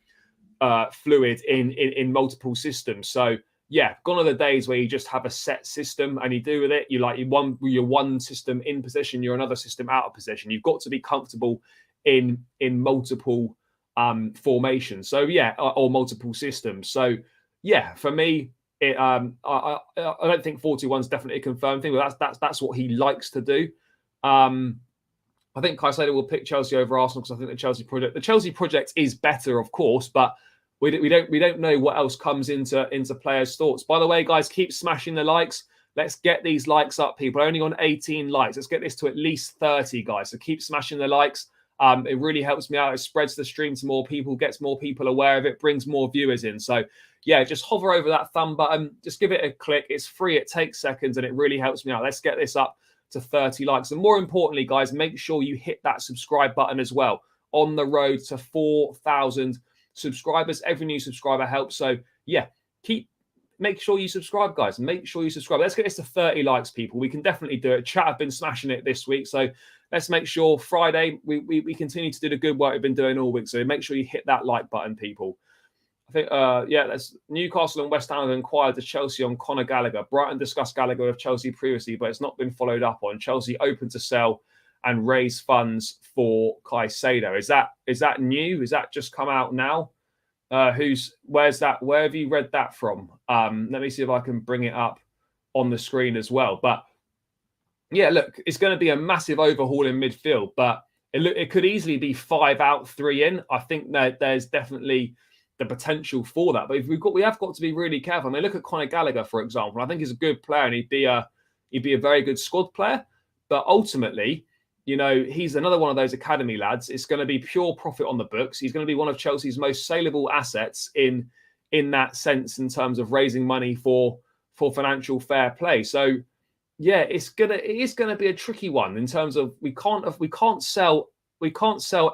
fluid in multiple systems. So yeah, gone are the days where you just have a set system and you do with it. You're one system in possession, you're another system out of possession. You've got to be comfortable in multiple formations. So yeah, or multiple systems. So yeah, for me, I don't think 4-2-1 is definitely a confirmed thing, but that's what he likes to do. I think Kaisado will pick Chelsea over Arsenal, because I think the Chelsea project is better, of course, but we don't know what else comes into players' thoughts. By the way, guys, keep smashing the likes. Let's get these likes up, people. Only on 18 likes. Let's get this to at least 30, guys. So keep smashing the likes. It really helps me out. It spreads the stream to more people, gets more people aware of it, brings more viewers in. So yeah, just hover over that thumb button, just give it a click. It's free, it takes seconds, and it really helps me out. Let's get this up to 30 likes. And more importantly, guys, make sure you hit that subscribe button as well. On the road to 4,000 subscribers. Every new subscriber helps. So yeah, make sure you subscribe, guys. Make sure you subscribe. Let's get this to 30 likes, people. We can definitely do it. Chat have been smashing it this week. So let's make sure Friday we continue to do the good work we've been doing all week. So make sure you hit that like button, people. I think, that's Newcastle and West Ham have inquired to Chelsea on Conor Gallagher. Brighton discussed Gallagher with Chelsea previously, but it's not been followed up on. Chelsea open to sell and raise funds for Kaisado. Is that new? Is that just come out now? Where's that? Where have you read that from? Let me see if I can bring it up on the screen as well. But yeah, look, it's going to be a massive overhaul in midfield, but it could easily be 5 out, 3 in. I think that there's definitely the potential for that. But we have got to be really careful. I mean, look at Conor Gallagher, for example. I think he's a good player and he'd be a very good squad player. But ultimately, you know, he's another one of those academy lads. It's going to be pure profit on the books. He's going to be one of Chelsea's most saleable assets in that sense, in terms of raising money for financial fair play. So yeah, it is gonna be a tricky one in terms of we can't sell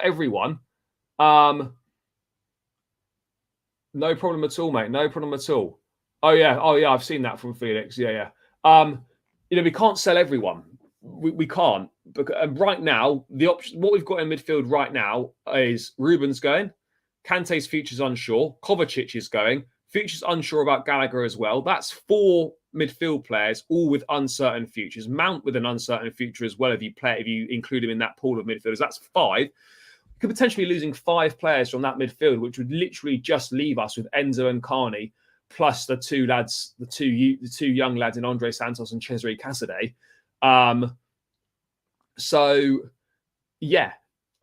everyone. No problem at all, mate. No problem at all. Oh yeah, I've seen that from Felix. Yeah. We can't sell everyone. We can't. Because right now, the option, what we've got in midfield right now is Ruben's going, Kante's future's unsure, Kovacic is going, future's unsure about Gallagher as well. That's 4 midfield players, all with uncertain futures. Mount with an uncertain future as well. If you include him in that pool of midfielders, that's 5. Could potentially be losing 5 players from that midfield, which would literally just leave us with Enzo and Carney, plus the two young lads in Andre Santos and Cesare Casadei. So yeah,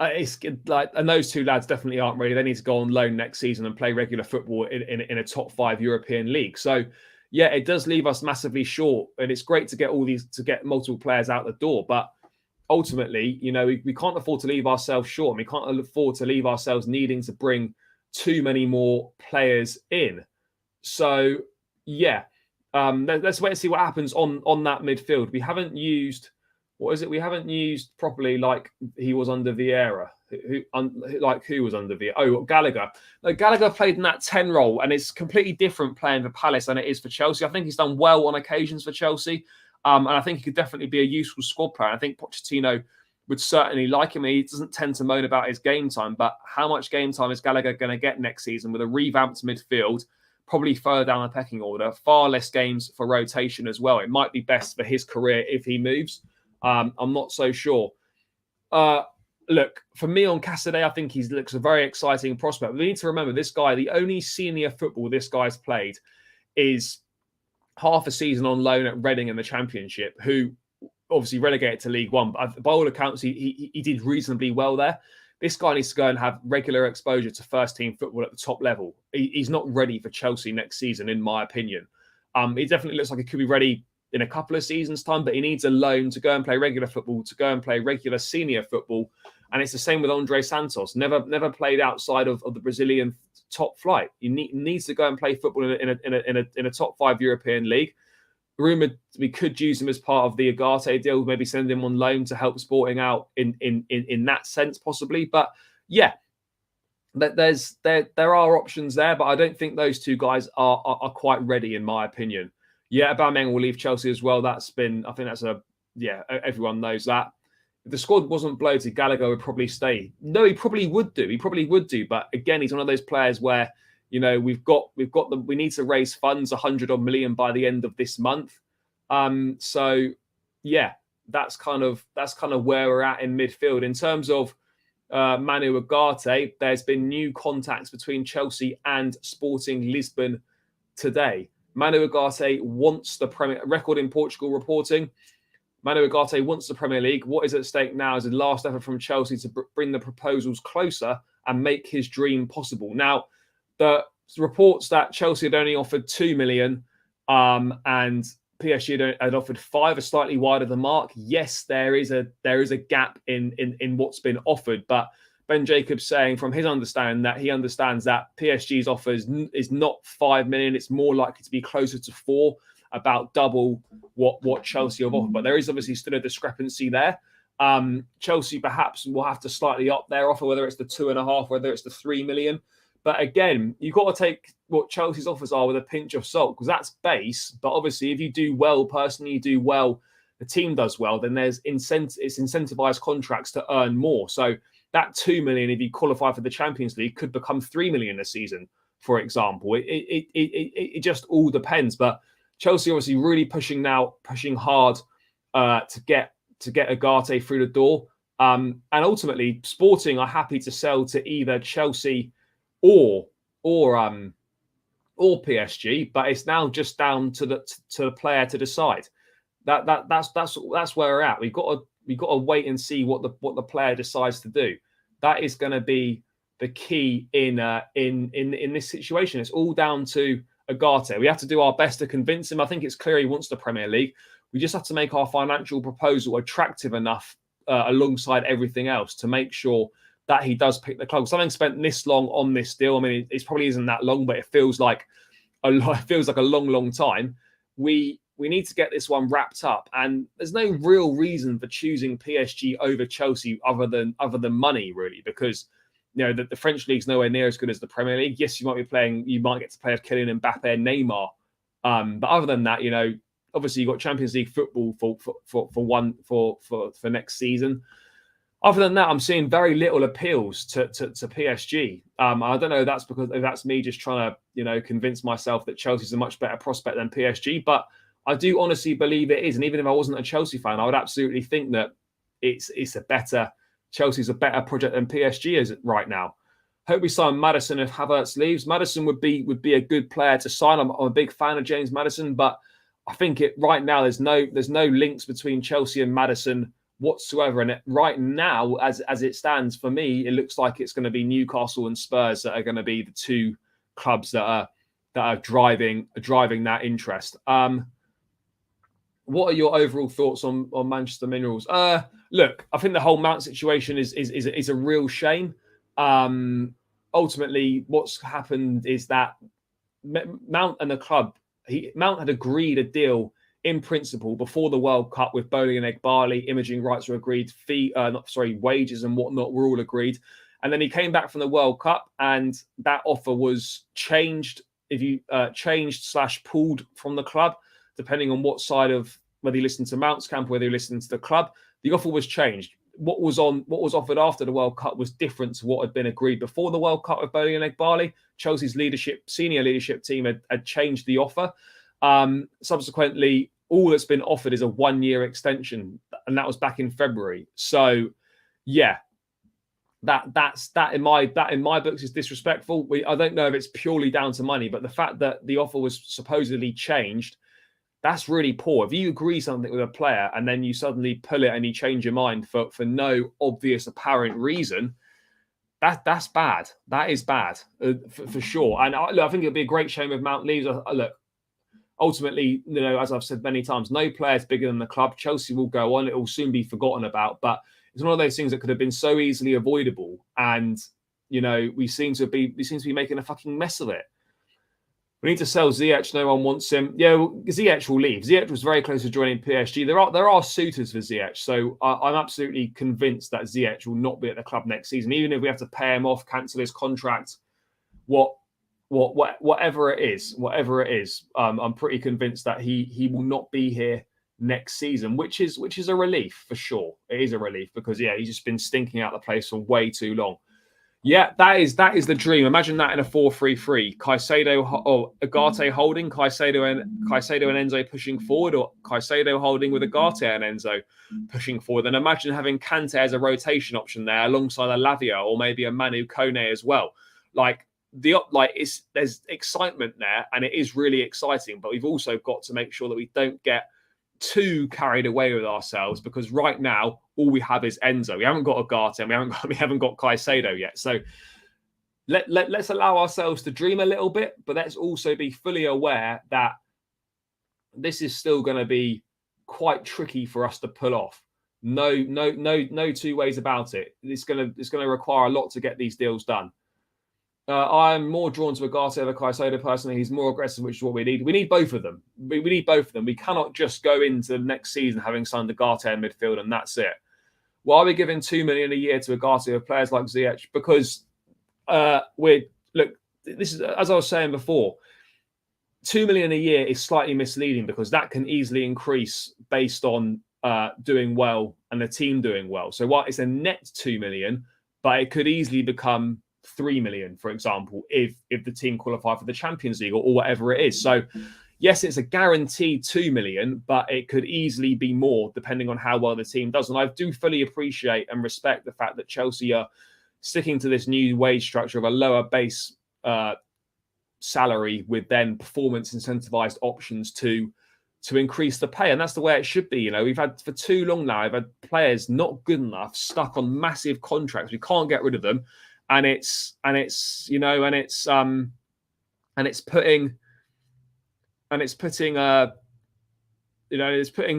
it's like, and those 2 lads definitely aren't ready. They need to go on loan next season and play regular football in a top 5 European league. So yeah, it does leave us massively short, and it's great to get multiple players out the door, but ultimately, you know, we can't afford to leave ourselves short, and we can't afford to leave ourselves needing to bring too many more players in. So yeah, let's wait and see what happens on that midfield. We haven't used, we haven't used properly like he was under Vieira. Who was under Vieira? Oh, Gallagher. No, Gallagher played in that 10 role, and it's completely different playing for Palace than it is for Chelsea. I think he's done well on occasions for Chelsea. And I think he could definitely be a useful squad player. I think Pochettino would certainly like him. He doesn't tend to moan about his game time, but how much game time is Gallagher going to get next season with a revamped midfield, probably further down the pecking order, far less games for rotation as well? It might be best for his career if he moves. I'm not so sure. Look, for me on Casadei, I think he looks a very exciting prospect. We need to remember this guy, the only senior football this guy's played is half a season on loan at Reading in the Championship, who obviously relegated to League One. But by all accounts, he did reasonably well there. This guy needs to go and have regular exposure to first-team football at the top level. He's not ready for Chelsea next season, in my opinion. He definitely looks like he could be ready in a couple of seasons' time, but he needs a loan to go and play regular football, to go and play regular senior football. And it's the same with Andre Santos. Never played outside of the Brazilian top flight. He needs to go and play football in a top 5 European league. Rumoured we could use him as part of the Ugarte deal, maybe send him on loan to help Sporting out in that sense, possibly. But yeah, there are options there, but I don't think those 2 guys are quite ready, in my opinion. Yeah, Aubameyang will leave Chelsea as well. Everyone knows that. If the squad wasn't bloated, Gallagher would probably stay. No, he probably would do. But again, he's one of those players where, you know, we need to raise funds, 100 odd million by the end of this month. So yeah, that's kind of where we're at in midfield. In terms of Manuel Ugarte, there's been new contacts between Chelsea and Sporting Lisbon today. Manuel Ugarte wants the Premier record in Portugal reporting. Manuel Ugarte wants the Premier League. What is at stake now is a last effort from Chelsea to bring the proposals closer and make his dream possible. Now, the reports that Chelsea had only offered 2 million and PSG had offered 5, a slightly wider the mark. Yes, there is a gap in what's been offered, but Ben Jacobs saying from his understanding that he understands that PSG's offer is not 5 million. It's more likely to be closer to 4, about double what Chelsea have offered. But there is obviously still a discrepancy there. Chelsea perhaps will have to slightly up their offer, whether it's the 2.5, whether it's the 3 million. But again, you've got to take what Chelsea's offers are with a pinch of salt, because that's base. But obviously, if you do well, personally, you do well, the team does well, then it's incentivized contracts to earn more. So that 2 million, if you qualify for the Champions League, could become 3 million a season, for example. It just all depends. But Chelsea obviously really pushing hard to get Ugarte through the door. And ultimately, Sporting are happy to sell to either Chelsea or PSG, but it's now just down to the player to decide. That's where we're at. We've got to wait and see what the player decides to do. That is going to be the key in this situation. It's all down to Ugarte. We have to do our best to convince him. I think it's clear he wants the Premier League. We just have to make our financial proposal attractive enough alongside everything else to make sure that he does pick the club. Something spent this long on this deal. I mean, it probably isn't that long, but it feels like a long time. We need to get this one wrapped up, and there's no real reason for choosing PSG over Chelsea other than money, really, because the French league's nowhere near as good as the Premier League. Yes, you might get to play with Kylian Mbappe, Neymar, but other than that, obviously you've got Champions League football for next season. Other than that, I'm seeing very little appeals to PSG. I don't know if that's me just trying to convince myself that Chelsea's a much better prospect than PSG, but I do honestly believe it is. And even if I wasn't a Chelsea fan, I would absolutely think that Chelsea's a better project than PSG is right now. Hope we sign Maddison if Havertz leaves. Maddison would be a good player to sign. I'm a big fan of James Maddison, but I think right now there's no links between Chelsea and Maddison whatsoever. And right now, as it stands for me, it looks like it's going to be Newcastle and Spurs that are going to be the two clubs that are driving that interest. What are your overall thoughts on Manchester Minerals? Look, I think the whole Mount situation is a real shame. Ultimately, what's happened is that Mount and the club, Mount had agreed a deal in principle before the World Cup with Bowling and Egbali. Imaging rights were agreed, wages and whatnot were all agreed. And then he came back from the World Cup, and that offer was changed. If you changed/pulled from the club, depending on what side of whether you listened to Mount's camp or whether you listened to the club, the offer was changed. What was offered after the World Cup was different to what had been agreed before the World Cup with Bowling and Egbali. Chelsea's senior leadership team had changed the offer. Subsequently, all that's been offered is a 1-year extension, and that was back in February. So, yeah, that in my books is disrespectful. I don't know if it's purely down to money, but the fact that the offer was supposedly changed, that's really poor. If you agree something with a player and then you suddenly pull it and you change your mind for no obvious apparent reason, that's bad. That is bad for sure. And I think it'd be a great shame if Mount leaves. Look, ultimately, as I've said many times, no player is bigger than the club. Chelsea will go on; it will soon be forgotten about. But it's one of those things that could have been so easily avoidable, and we seem to be making a fucking mess of it. We need to sell Ziyech. No one wants him. Yeah, Ziyech will leave. Ziyech was very close to joining PSG. There are suitors for Ziyech, so I'm absolutely convinced that Ziyech will not be at the club next season, even if we have to pay him off, cancel his contract, whatever it is. I'm pretty convinced that he will not be here next season, which is a relief for sure. It is a relief because he's just been stinking out the place for way too long. Yeah, that is the dream. Imagine that in a 4-3-3. Caicedo or Ugarte holding, Caicedo and Enzo pushing forward, or Caicedo holding with Ugarte and Enzo pushing forward. And imagine having Kante as a rotation option there alongside a Lavia or maybe a Manu Kone as well. There's excitement there, and it is really exciting. But we've also got to make sure that we don't get too carried away with ourselves, because right now all we have is Enzo. We haven't got Ugarte, and we haven't got Caicedo yet. So let's allow ourselves to dream a little bit, but let's also be fully aware that this is still going to be quite tricky for us to pull off. No two ways about it. It's going to require a lot to get these deals done. I'm more drawn to Ugarte over Caicedo personally. He's more aggressive, which is what we need. We need both of them. We need both of them. We cannot just go into the next season having signed Ugarte in midfield and that's it. Why are we giving $2 million a year to Ugarte with players like Ziyech? Because this is, as I was saying before, $2 million a year is slightly misleading because that can easily increase based on doing well and the team doing well. So while it's a net $2 million, but it could easily become $3 million, for example, if the team qualify for the Champions League or whatever it is. So yes, it's a guaranteed $2 million, but it could easily be more depending on how well the team does. And I do fully appreciate and respect the fact that Chelsea are sticking to this new wage structure of a lower base salary with then performance incentivized options to increase the pay. And that's the way it should be. You know, we've had for too long now, I've had players not good enough stuck on massive contracts. We can't get rid of them. And it's putting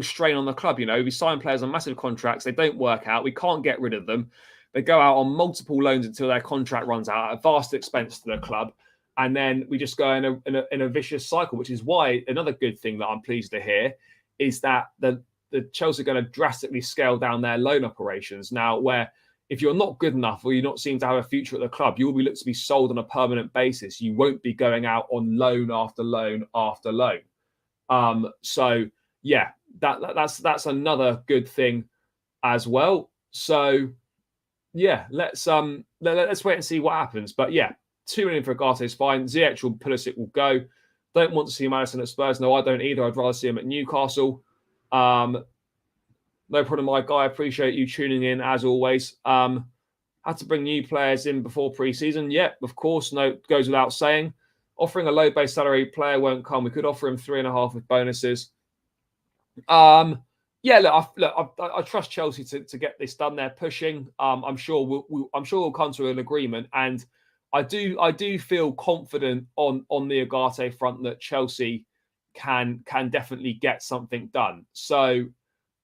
strain on the club. You know, we sign players on massive contracts. They don't work out. We can't get rid of them. They go out on multiple loans until their contract runs out at a vast expense to the club. And then we just go in a vicious cycle, which is why another good thing that I'm pleased to hear is that the Chelsea are going to drastically scale down their loan operations now, where if you're not good enough or you not seem to have a future at the club, you will be looked to be sold on a permanent basis. You won't be going out on loan after loan after loan. So yeah, that's another good thing as well. So yeah, let's wait and see what happens. But yeah, $2 million for Ugarte is fine. Ziyech will Pulisic will go. Don't want to see Maddison at Spurs. No, I don't either. I'd rather see him at Newcastle. No problem, my guy. I appreciate you tuning in as always. Had to bring new players in before pre-season. Yeah, of course. No, goes without saying. Offering a low base salary player won't come. We could offer him 3.5 with bonuses. Yeah, I trust Chelsea to get this done. They're pushing. I'm sure we'll come to an agreement. And I do feel confident on the Ugarte front that Chelsea can definitely get something done. So.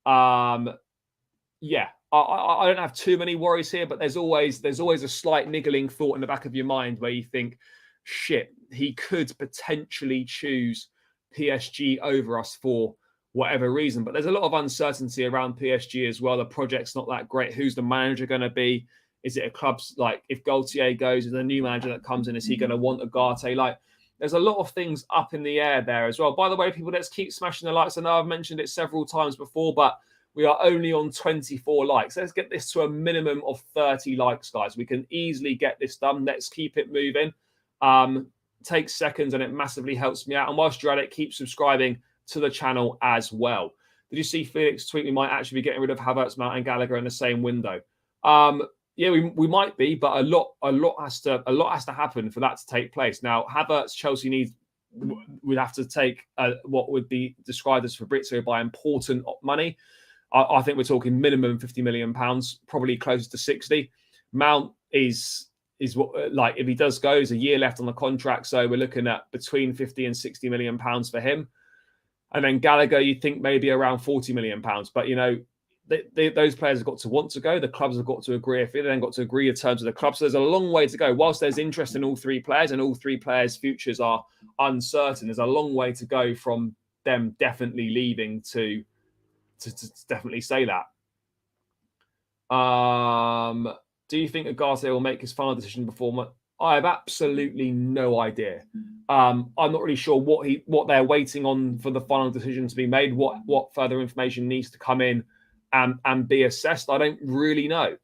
Yeah, I don't have too many worries here, but there's always a slight niggling thought in the back of your mind where you think, shit, he could potentially choose PSG over us for whatever reason. But there's a lot of uncertainty around PSG as well. The project's not that great. Who's the manager going to be? Is it a club's, like, if Gaultier goes, is a new manager that comes in, is he going to want Ugarte? Like, there's a lot of things up in the air there as well. By the way, people, let's keep smashing the likes. I know I've mentioned it several times before, but we are only on 24 likes. Let's get this to a minimum of 30 likes, guys. We can easily get this done. Let's keep it moving. Takes seconds and it massively helps me out. And whilst you're at it, keep subscribing to the channel as well. Did you see Felix tweet we might actually be getting rid of Havertz, Mount and Gallagher in the same window? Yeah, we might be, but a lot has to happen for that to take place. Now, Havertz, Chelsea would have to take what would be described as Fabrizio by important money. I think we're talking minimum £50 million, probably closer to 60. Mount is what, like, if he does go, there's a year left on the contract, so we're looking at between 50 and 60 million pounds for him. And then Gallagher, you think maybe around 40 million pounds, but you know. Those players have got to want to go. The clubs have got to agree. If they then got to agree in terms of the club, so there's a long way to go. Whilst there's interest in all three players, and all three players' futures are uncertain, there's a long way to go from them definitely leaving to definitely say that. Do you think Ugarte will make his final decision before? I have absolutely no idea. I'm not really sure what they're waiting on for the final decision to be made. What further information needs to come in and be assessed. I don't really know.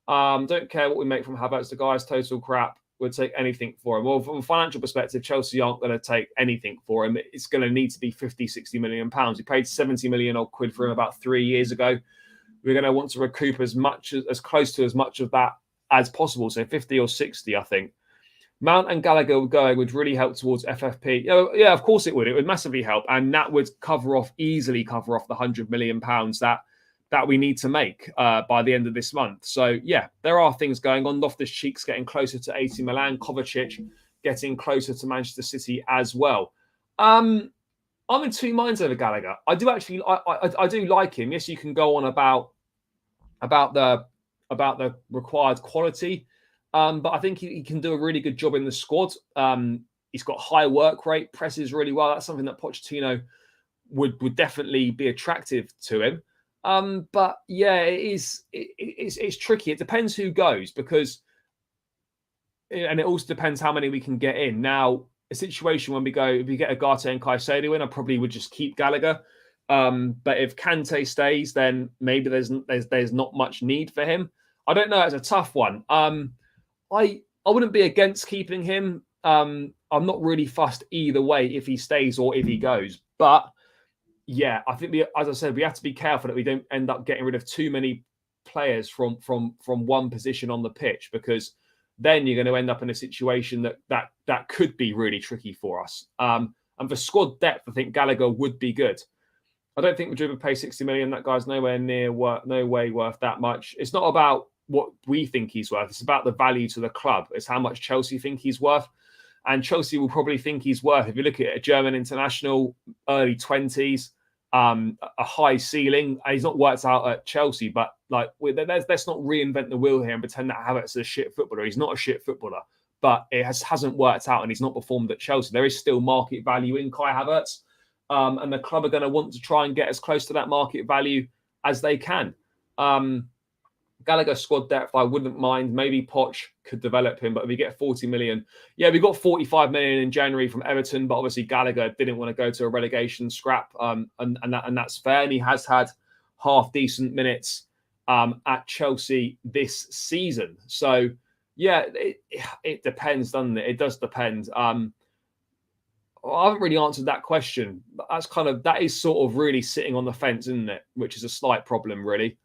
Don't care what we make from Havertz. The guy's total crap. We'd take anything for him. Well, from a financial perspective, Chelsea aren't going to take anything for him. It's going to need to be 50, 60 million pounds. We paid 70 million odd quid for him about 3 years ago. We're going to want to recoup as close to as much of that as possible. So 50 or 60, I think. Mount and Gallagher going would really help towards FFP. Yeah, of course it would. It would massively help. And that would easily cover off the £100 million that we need to make by the end of this month. So, yeah, there are things going on. Loftus-Cheek's getting closer to AC Milan. Kovacic getting closer to Manchester City as well. I'm I'm in two minds over Gallagher. I do actually, I do like him. Yes, you can go on about the required quality, but I think he can do a really good job in the squad. He's got high work rate, presses really well. That's something that Pochettino would definitely be attractive to him. But yeah, it's tricky. It depends who goes, because, and it also depends how many we can get in. Now, a situation when if we get Ugarte and Caicedo in, I probably would just keep Gallagher. But if Kante stays, then maybe there's not much need for him. I don't know. It's a tough one. I wouldn't be against keeping him. I'm not really fussed either way if he stays or if he goes. But yeah, I think as I said, we have to be careful that we don't end up getting rid of too many players from one position on the pitch, because then you're going to end up in a situation that could be really tricky for us. And for squad depth, I think Gallagher would be good. I don't think Madrid would pay 60 million. That guy's no way worth that much. It's not about what we think he's worth. It's about the value to the club. It's how much Chelsea think he's worth. And Chelsea will probably think he's worth, if you look at a German international, early 20s, a high ceiling. He's not worked out at Chelsea, but let's not reinvent the wheel here and pretend that Havertz is a shit footballer. He's not a shit footballer, but it hasn't worked out and he's not performed at Chelsea. There is still market value in Kai Havertz. And the club are going to want to try and get as close to that market value as they can. Gallagher squad depth, I wouldn't mind. Maybe Poch could develop him, but if we get 40 million, yeah, we got 45 million in January from Everton, but obviously Gallagher didn't want to go to a relegation scrap, and that's fair. And he has had half decent minutes at Chelsea this season. So yeah, it depends, doesn't it? It does depend. I haven't really answered that question. That is sort of really sitting on the fence, isn't it? Which is a slight problem, really.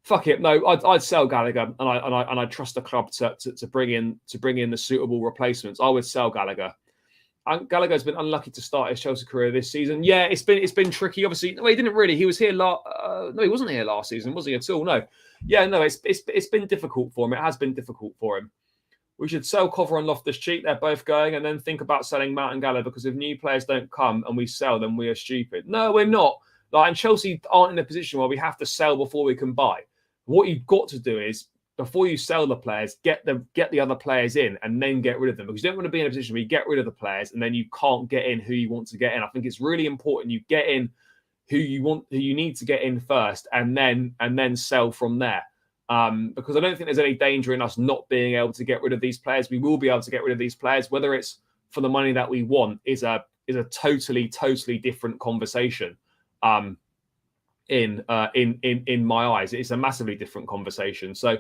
Fuck it, no, I'd sell Gallagher, and I trust the club to bring in the suitable replacements. I would sell Gallagher. And Gallagher's been unlucky to start his Chelsea career this season. Yeah, it's been tricky. Obviously, no, he didn't really. He was here no, he wasn't here last season, was he at all? No. Yeah, no, it's been difficult for him. It has been difficult for him. We should sell Cover and Loftus-Cheek. They're both going, and then think about selling Mount and Gallagher, because if new players don't come and we sell them, we are stupid. No, we're not. And Chelsea aren't in a position where we have to sell before we can buy. What you've got to do is, before you sell the players, get the other players in and then get rid of them, because you don't want to be in a position where you get rid of the players and then you can't get in who you want to get in. I think it's really important you get in who you need to get in first, and then sell from there. Because I don't think there's any danger in us not being able to get rid of these players. We will be able to get rid of these players. Whether it's for the money that we want is a totally different conversation. In my eyes, it's a massively different conversation. So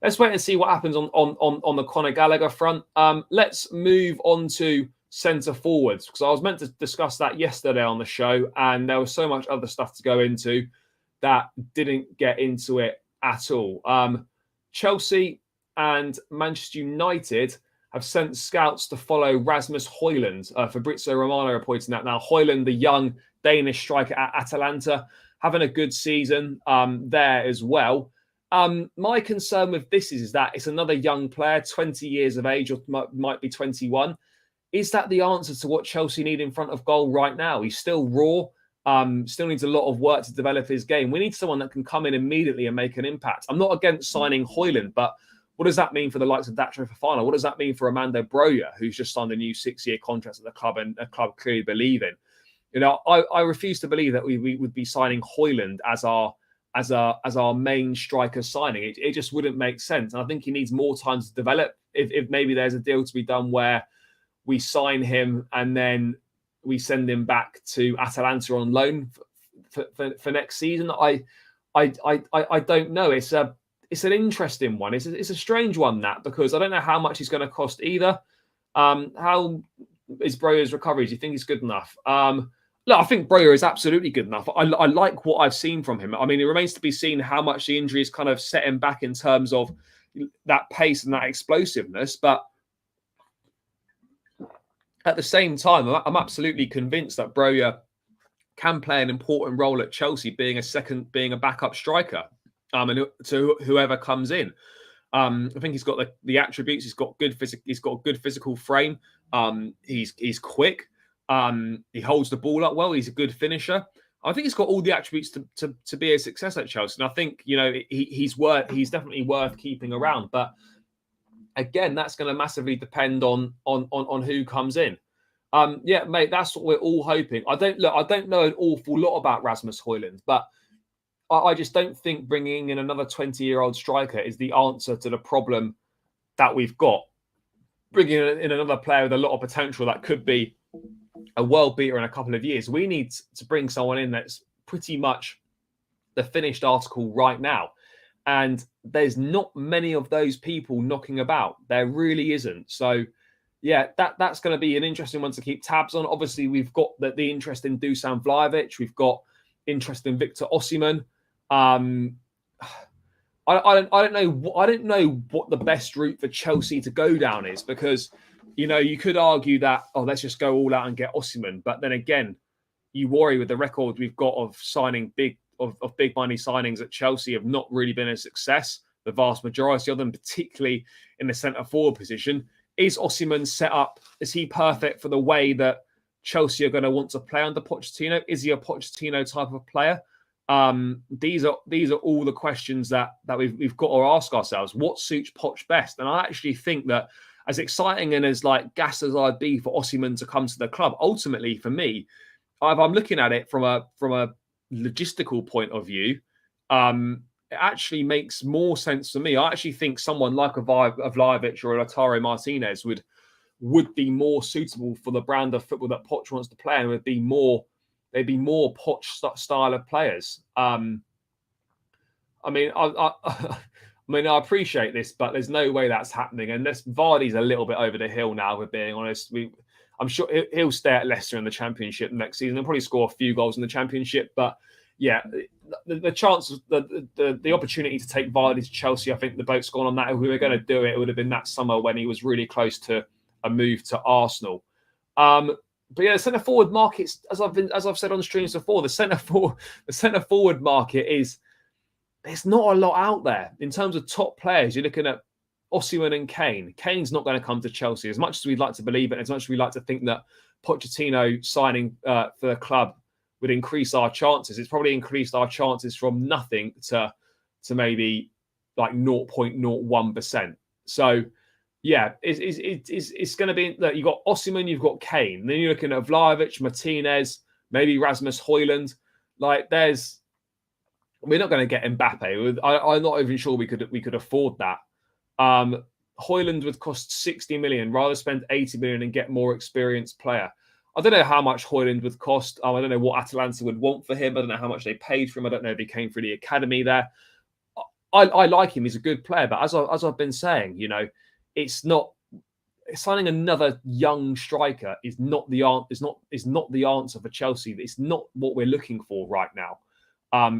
let's wait and see what happens on the Conor Gallagher front. Let's move on to centre forwards, because I was meant to discuss that yesterday on the show, and there was so much other stuff to go into that didn't get into it at all. Chelsea and Manchester United have sent scouts to follow Rasmus Højlund. Fabrizio Romano are pointing out now. Højlund, the young Danish striker at Atalanta, having a good season there as well. My concern with this is that it's another young player, 20 years of age, or might be 21. Is that the answer to what Chelsea need in front of goal right now? He's still raw. Still needs a lot of work to develop his game. We need someone that can come in immediately and make an impact. I'm not against signing Højlund, but what does that mean for the likes of Datro Fofana? What does that mean for Armando Broja, who's just signed a new 6-year contract at the club and a club clearly believe in? You know, I refuse to believe that we would be signing Højlund as our main striker signing. It just wouldn't make sense. And I think he needs more time to develop. If maybe there's a deal to be done where we sign him and then we send him back to Atalanta on loan for next season. I don't know. It's an interesting one. It's a strange one, that, because I don't know how much he's going to cost either. How is Broja's recovery? Do you think he's good enough? Look, I think Broja is absolutely good enough. I like what I've seen from him. I mean, it remains to be seen how much the injuries kind of set him back in terms of that pace and that explosiveness. But at the same time, I'm absolutely convinced that Broja can play an important role at Chelsea, being a backup striker, and to whoever comes in. I think he's got the attributes. He's got good physical frame. He's quick. He holds the ball up well. He's a good finisher. I think he's got all the attributes to be a success at Chelsea. And I think, you know, he's definitely worth keeping around. But again, that's going to massively depend on who comes in. Yeah, mate, that's what we're all hoping. I don't know an awful lot about Rasmus Højlund, but I just don't think bringing in another 20-year-old striker is the answer to the problem that we've got. Bringing in another player with a lot of potential that could be a world beater in a couple of years. We need to bring someone in that's pretty much the finished article right now. And there's not many of those people knocking about. There really isn't. So, yeah, that's going to be an interesting one to keep tabs on. Obviously, we've got the interest in Dusan Vlahovic. We've got interest in Victor Osimhen. I don't know what the best route for Chelsea to go down is, because, you know, you could argue that, let's just go all out and get Osimhen. But then again, you worry with the record we've got of signing big money signings at Chelsea have not really been a success. The vast majority of them, particularly in the centre forward position. Is Osimhen set up? Is he perfect for the way that Chelsea are going to want to play under Pochettino? Is he a Pochettino type of player? These are all the questions that we've got to ask ourselves. What suits Poch best? And I actually think that, as exciting and as like gassed as I'd be for Osimhen to come to the club, ultimately for me, if I'm looking at it from a logistical point of view, it actually makes more sense for me. I actually think someone like a Vlahovic or a Lautaro Martinez would be more suitable for the brand of football that Poch wants to play, and they'd be more Poch style of players. I mean, I appreciate this, but there's no way that's happening. And Vardy's a little bit over the hill now, if we're being honest. I'm sure he'll stay at Leicester in the Championship next season. He'll probably score a few goals in the Championship. But yeah, the chance, the opportunity to take Vardy to Chelsea, I think the boat's gone on that. If we were going to do it, it would have been that summer when he was really close to a move to Arsenal. But yeah, the centre forward market, as I've said on streams before, the centre forward market there's not a lot out there in terms of top players. You're looking at Osimhen and Kane. Kane's not going to come to Chelsea. As much as we'd like to believe it, as much as we'd like to think that Pochettino signing for the club would increase our chances, it's probably increased our chances from nothing to maybe like 0.01%. So yeah, it's going to be that you've got Osimhen, you've got Kane, then you're looking at Vlahovic, Martinez, maybe Rasmus Højlund. Like we're not going to get Mbappe. I'm not even sure we could afford that. Højlund would cost 60 million. Rather spend 80 million and get more experienced player. I don't know how much Højlund would cost. I don't know what Atalanta would want for him. I don't know how much they paid for him. I don't know if he came through the academy there. I like him. He's a good player. But as I've been saying, you know, it's not signing another young striker is not the answer for Chelsea. It's not what we're looking for right now.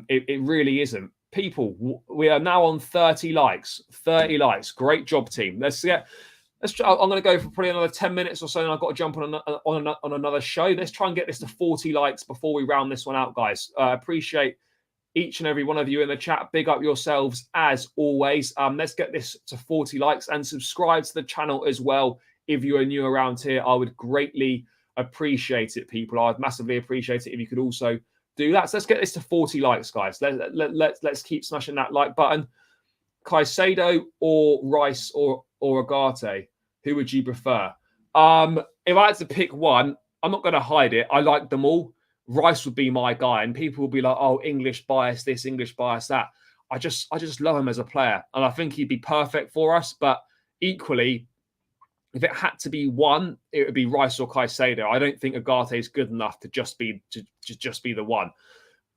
It really isn't. People, we are now on 30 likes. 30 likes. Great job, team. I'm going to go for probably another 10 minutes or so, and I've got to jump on another show. Let's try and get this to 40 likes before we round this one out, guys. Appreciate each and every one of you in the chat. Big up yourselves as always. Let's get this to 40 likes and subscribe to the channel as well. If you are new around here, I would greatly appreciate it, people. I'd massively appreciate it if you could also do that. So let's get this to 40 likes, guys. Let's keep smashing that like button. Caicedo or Rice or Ugarte, who would you prefer? If I had to pick one, I'm not going to hide it. I like them all. Rice would be my guy, and people will be like, "Oh, English bias this, English bias that." I just love him as a player, and I think he'd be perfect for us. But equally, if it had to be one, it would be Rice or Caicedo. I don't think Ugarte is good enough to just be the one.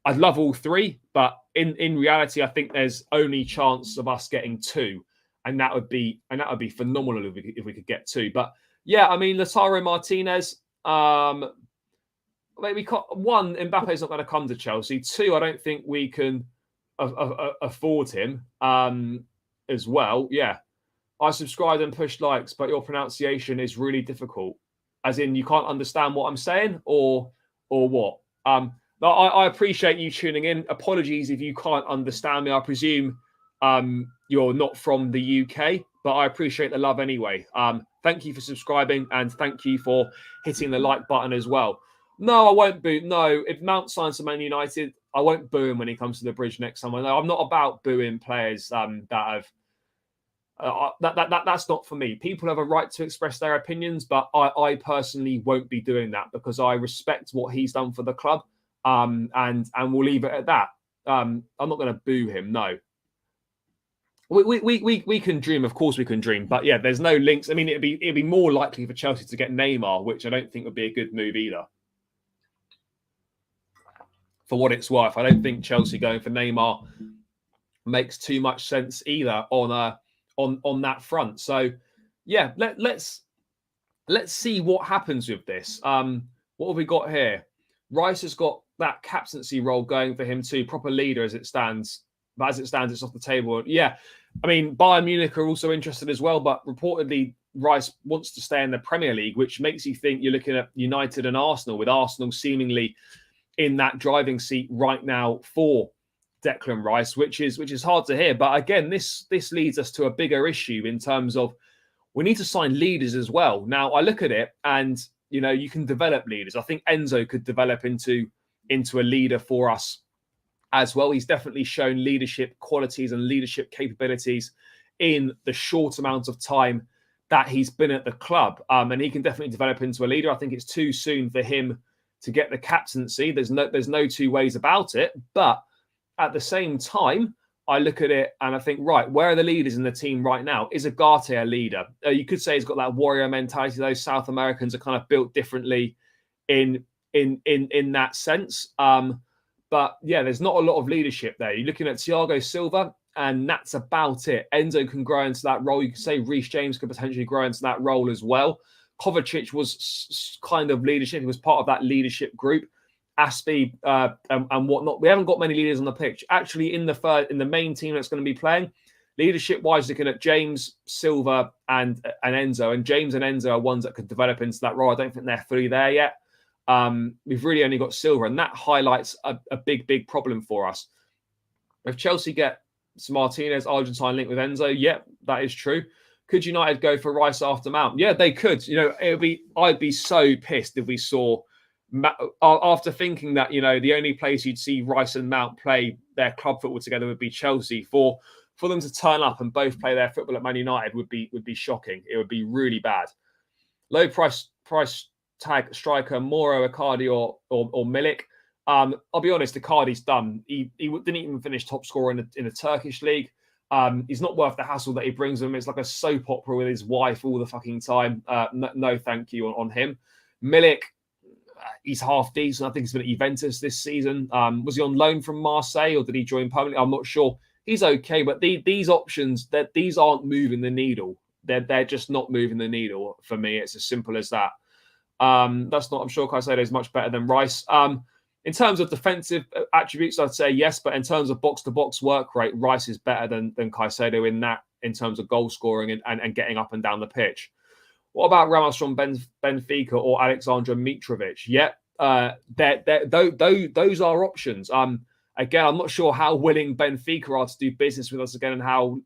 I'd love all three, but in reality, I think there's only chance of us getting two, and that would be phenomenal if we could get two. But yeah, I mean, Lautaro Martinez. Maybe one, Mbappe's not going to come to Chelsea. Two, I don't think we can afford him as well. Yeah. I subscribed and pushed likes, but your pronunciation is really difficult. As in, you can't understand what I'm saying, or what? I appreciate you tuning in. Apologies if you can't understand me. I presume you're not from the UK, but I appreciate the love anyway. Thank you for subscribing, and thank you for hitting the like button as well. No, I won't boo. No, if Mount signs to Man United, I won't boo him when he comes to the bridge next summer. No, I'm not about booing players that have. That's not for me. People have a right to express their opinions, but I personally won't be doing that because I respect what he's done for the club, and we'll leave it at that. I'm not going to boo him. No. We can dream, of course we can dream, but yeah, there's no links. I mean, it'd be more likely for Chelsea to get Neymar, which I don't think would be a good move either. For what it's worth, I don't think Chelsea going for Neymar makes too much sense either on that front. So yeah, let's see what happens with this. What have we got here? Rice has got that captaincy role going for him too, proper leader as it stands. But as it stands, it's off the table. Yeah, I mean, Bayern Munich are also interested as well, but reportedly Rice wants to stay in the Premier League, which makes you think you're looking at United and Arsenal, with Arsenal seemingly in that driving seat right now for Declan Rice, which is hard to hear. But again, this leads us to a bigger issue in terms of we need to sign leaders as well. Now, I look at it and, you know, you can develop leaders. I think Enzo could develop into a leader for us as well. He's definitely shown leadership qualities and leadership capabilities in the short amount of time that he's been at the club. And he can definitely develop into a leader. I think it's too soon for him to get the captaincy. There's no two ways about it. But at the same time, I look at it and I think, right, where are the leaders in the team right now? Is Ugarte a leader? You could say he's got that warrior mentality. Those South Americans are kind of built differently in that sense. But yeah, there's not a lot of leadership there. You're looking at Thiago Silva, and that's about it. Enzo can grow into that role. You could say Reece James could potentially grow into that role as well. Kovacic was kind of leadership. He was part of that leadership group. Aspi and whatnot. We haven't got many leaders on the pitch. Actually, in the main team that's going to be playing, leadership-wise, looking at James, Silva, and Enzo. And James and Enzo are ones that could develop into that role. I don't think they're fully there yet. We've really only got Silva, and that highlights a big problem for us. If Chelsea get Martinez, Argentine link with Enzo, yep, that is true. Could United go for Rice after Mount? Yeah, they could. You know, I'd be so pissed if we saw, after thinking that, you know, the only place you'd see Rice and Mount play their club football together would be Chelsea. For them to turn up and both play their football at Man United would be shocking. It would be really bad. Low price tag striker Moro, Icardi or Milik. I'll be honest, Icardi's done. He didn't even finish top scorer in the Turkish league. He's not worth the hassle that he brings him. It's like a soap opera with his wife all the fucking time. No thank you on him. Milik, he's half decent. I think he's been at Juventus this season. Was he on loan from Marseille or did he join permanently? I'm not sure. He's okay, but these options, these aren't moving the needle. They're just not moving the needle for me. It's as simple as that. That's not. I'm sure Kaisado is much better than Rice. In terms of defensive attributes, I'd say yes, but in terms of box-to-box work rate, Rice is better than Caicedo in terms of goal scoring and getting up and down the pitch. What about Ramos from Benfica or Alexandra Mitrovic? Yeah, those are options. Again, I'm not sure how willing Benfica are to do business with us again and how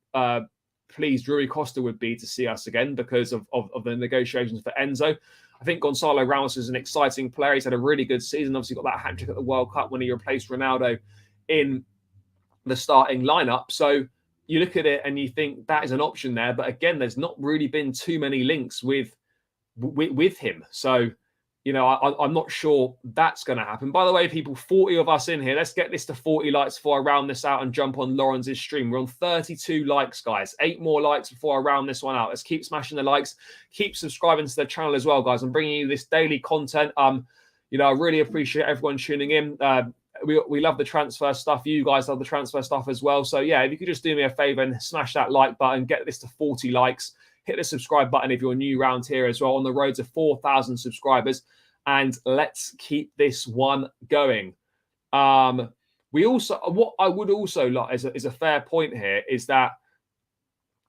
pleased Rui Costa would be to see us again because of the negotiations for Enzo. I think Gonzalo Ramos is an exciting player. He's had a really good season. Obviously got that hat-trick at the World Cup when he replaced Ronaldo in the starting lineup. So you look at it and you think that is an option there. But again, there's not really been too many links with him. So, you know, I'm not sure that's going to happen. By the way, people, 40 of us in here. Let's get this to 40 likes before I round this out and jump on Lawrence's stream. We're on 32 likes, guys. 8 more likes before I round this one out. Let's keep smashing the likes. Keep subscribing to the channel as well, guys. I'm bringing you this daily content. You know, I really appreciate everyone tuning in. We love the transfer stuff. You guys love the transfer stuff as well. So, yeah, if you could just do me a favor and smash that like button, get this to 40 likes. Hit the subscribe button if you're new around here as well. On the road to 4,000 subscribers. And let's keep this one going. We also, what I would also like is a fair point here is that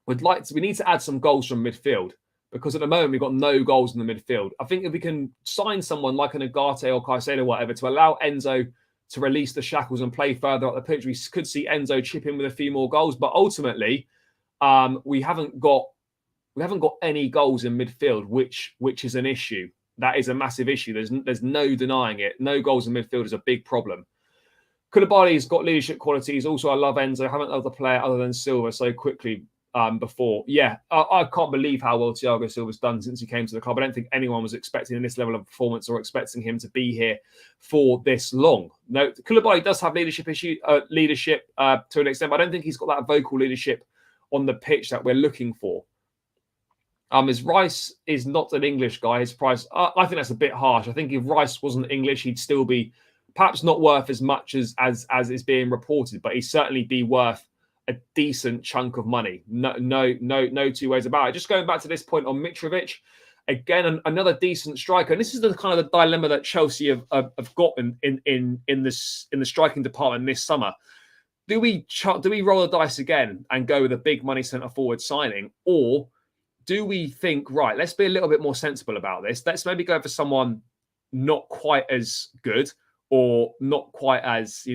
we need to add some goals from midfield because at the moment we've got no goals in the midfield. I think if we can sign someone like an Ugarte or Caicedo or whatever to allow Enzo to release the shackles and play further up the pitch. We could see Enzo chip in with a few more goals, but ultimately, we haven't got any goals in midfield, which is an issue. That is a massive issue. There's no denying it. No goals in midfield is a big problem. Koulibaly's got leadership qualities. Also, I love Enzo. I haven't loved a player other than Silva so quickly before. Yeah, I can't believe how well Thiago Silva's done since he came to the club. I don't think anyone was expecting this level of performance or expecting him to be here for this long. No, Koulibaly does have leadership to an extent, but I don't think he's got that vocal leadership on the pitch that we're looking for. As Rice is not an English guy, his price, I think that's a bit harsh. I think if Rice wasn't English, he'd still be perhaps not worth as much as is being reported, but he'd certainly be worth a decent chunk of money. No two ways about it. Just going back to this point on Mitrovic, again, another decent striker. And this is the kind of the dilemma that Chelsea have got in the striking department this summer. Do we roll the dice again and go with a big money centre forward signing, or do we think, right, let's be a little bit more sensible about this. Let's maybe go for someone not quite as good or not quite as,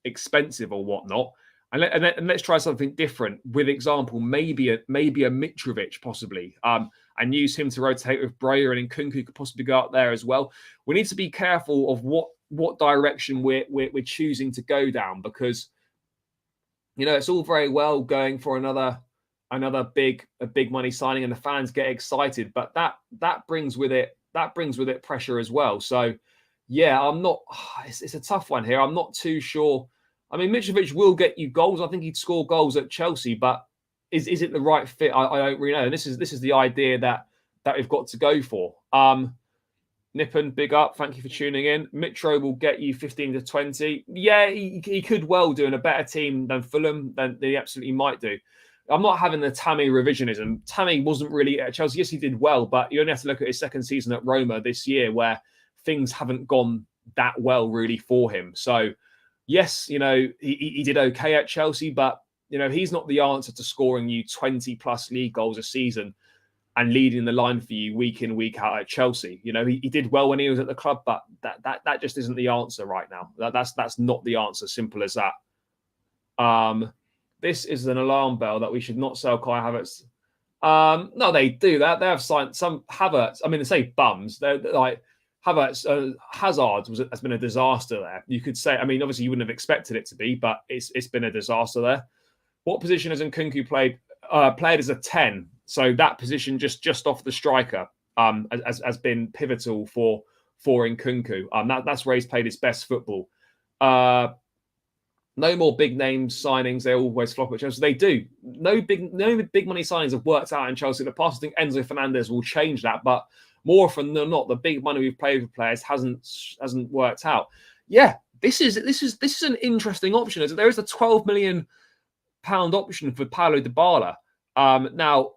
expensive or whatnot. And let's try something different. With example, maybe a Mitrovic possibly, and use him to rotate with Breyer, and Nkunku could possibly go up there as well. We need to be careful of what direction we're choosing to go down, because it's all very well going for another big money signing and the fans get excited, but that brings with it pressure as well. So yeah, it's a tough one here. I'm not too sure. I mean, Mitrovic will get you goals. I think he'd score goals at Chelsea, but is it the right fit? I don't really know. And this is the idea that we've got to go for. Nippon, big up. Thank you for tuning in. Mitro will get you 15 to 20. Yeah, he could well do in a better team than Fulham, than he absolutely might do. I'm not having the Tammy revisionism. Tammy wasn't really at Chelsea. Yes, he did well, but you only have to look at his second season at Roma this year, where things haven't gone that well really for him. So yes, he did okay at Chelsea, but he's not the answer to scoring you 20 plus league goals a season and leading the line for you week in, week out at Chelsea. He did well when he was at the club, but that just isn't the answer right now. That's not the answer. Simple as that. This is an alarm bell that we should not sell Kai Havertz. No, they do that. They have signed some Havertz. I mean, they say bums. They're like Havertz. Hazard has been a disaster there. You could say. I mean, obviously you wouldn't have expected it to be, but it's been a disaster there. What position has Nkunku played? Played as a 10. So that position just off the striker has been pivotal for Nkunku. That's where he's played his best football. No more big name signings. They always flop at Chelsea. They do. No big money signings have worked out in Chelsea in the past. I think Enzo Fernandez will change that, but more often than not, the big money we've played with players hasn't worked out. Yeah, this is an interesting option. There is a £12 million option for Paulo Dybala. Now,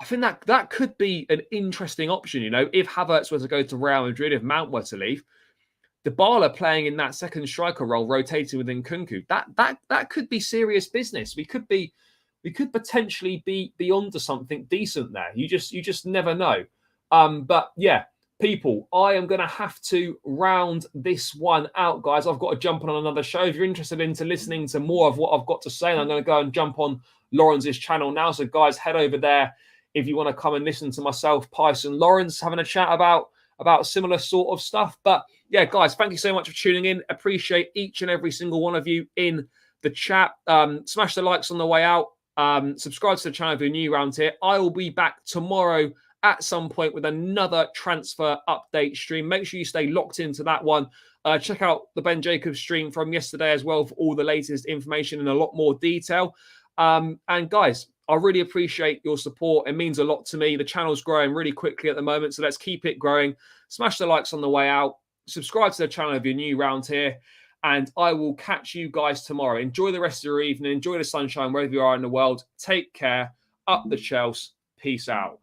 I think that could be an interesting option. If Havertz were to go to Real Madrid, if Mount were to leave, Dybala playing in that second striker role, rotating with Nkunku, that could be serious business. We could potentially be onto something decent there. You just never know. But yeah, people, I am going to have to round this one out, guys. I've got to jump on another show. If you're interested into listening to more of what I've got to say, I'm going to go and jump on Lawrence's channel now. So guys, head over there if you want to come and listen to myself, Pice, and Lawrence having a chat about similar sort of stuff. But yeah, guys, thank you so much for tuning in. Appreciate each and every single one of you in the chat. Smash the likes on the way out. Subscribe to the channel if you're new around here. I will be back tomorrow at some point with another transfer update stream. Make sure you stay locked into that one. Check out the Ben Jacobs stream from yesterday as well for all the latest information in a lot more detail. And guys, I really appreciate your support. It means a lot to me. The channel's growing really quickly at the moment, so let's keep it growing. Smash the likes on the way out. Subscribe to the channel if you're new around here. And I will catch you guys tomorrow. Enjoy the rest of your evening. Enjoy the sunshine wherever you are in the world. Take care. Up the Chelsea. Peace out.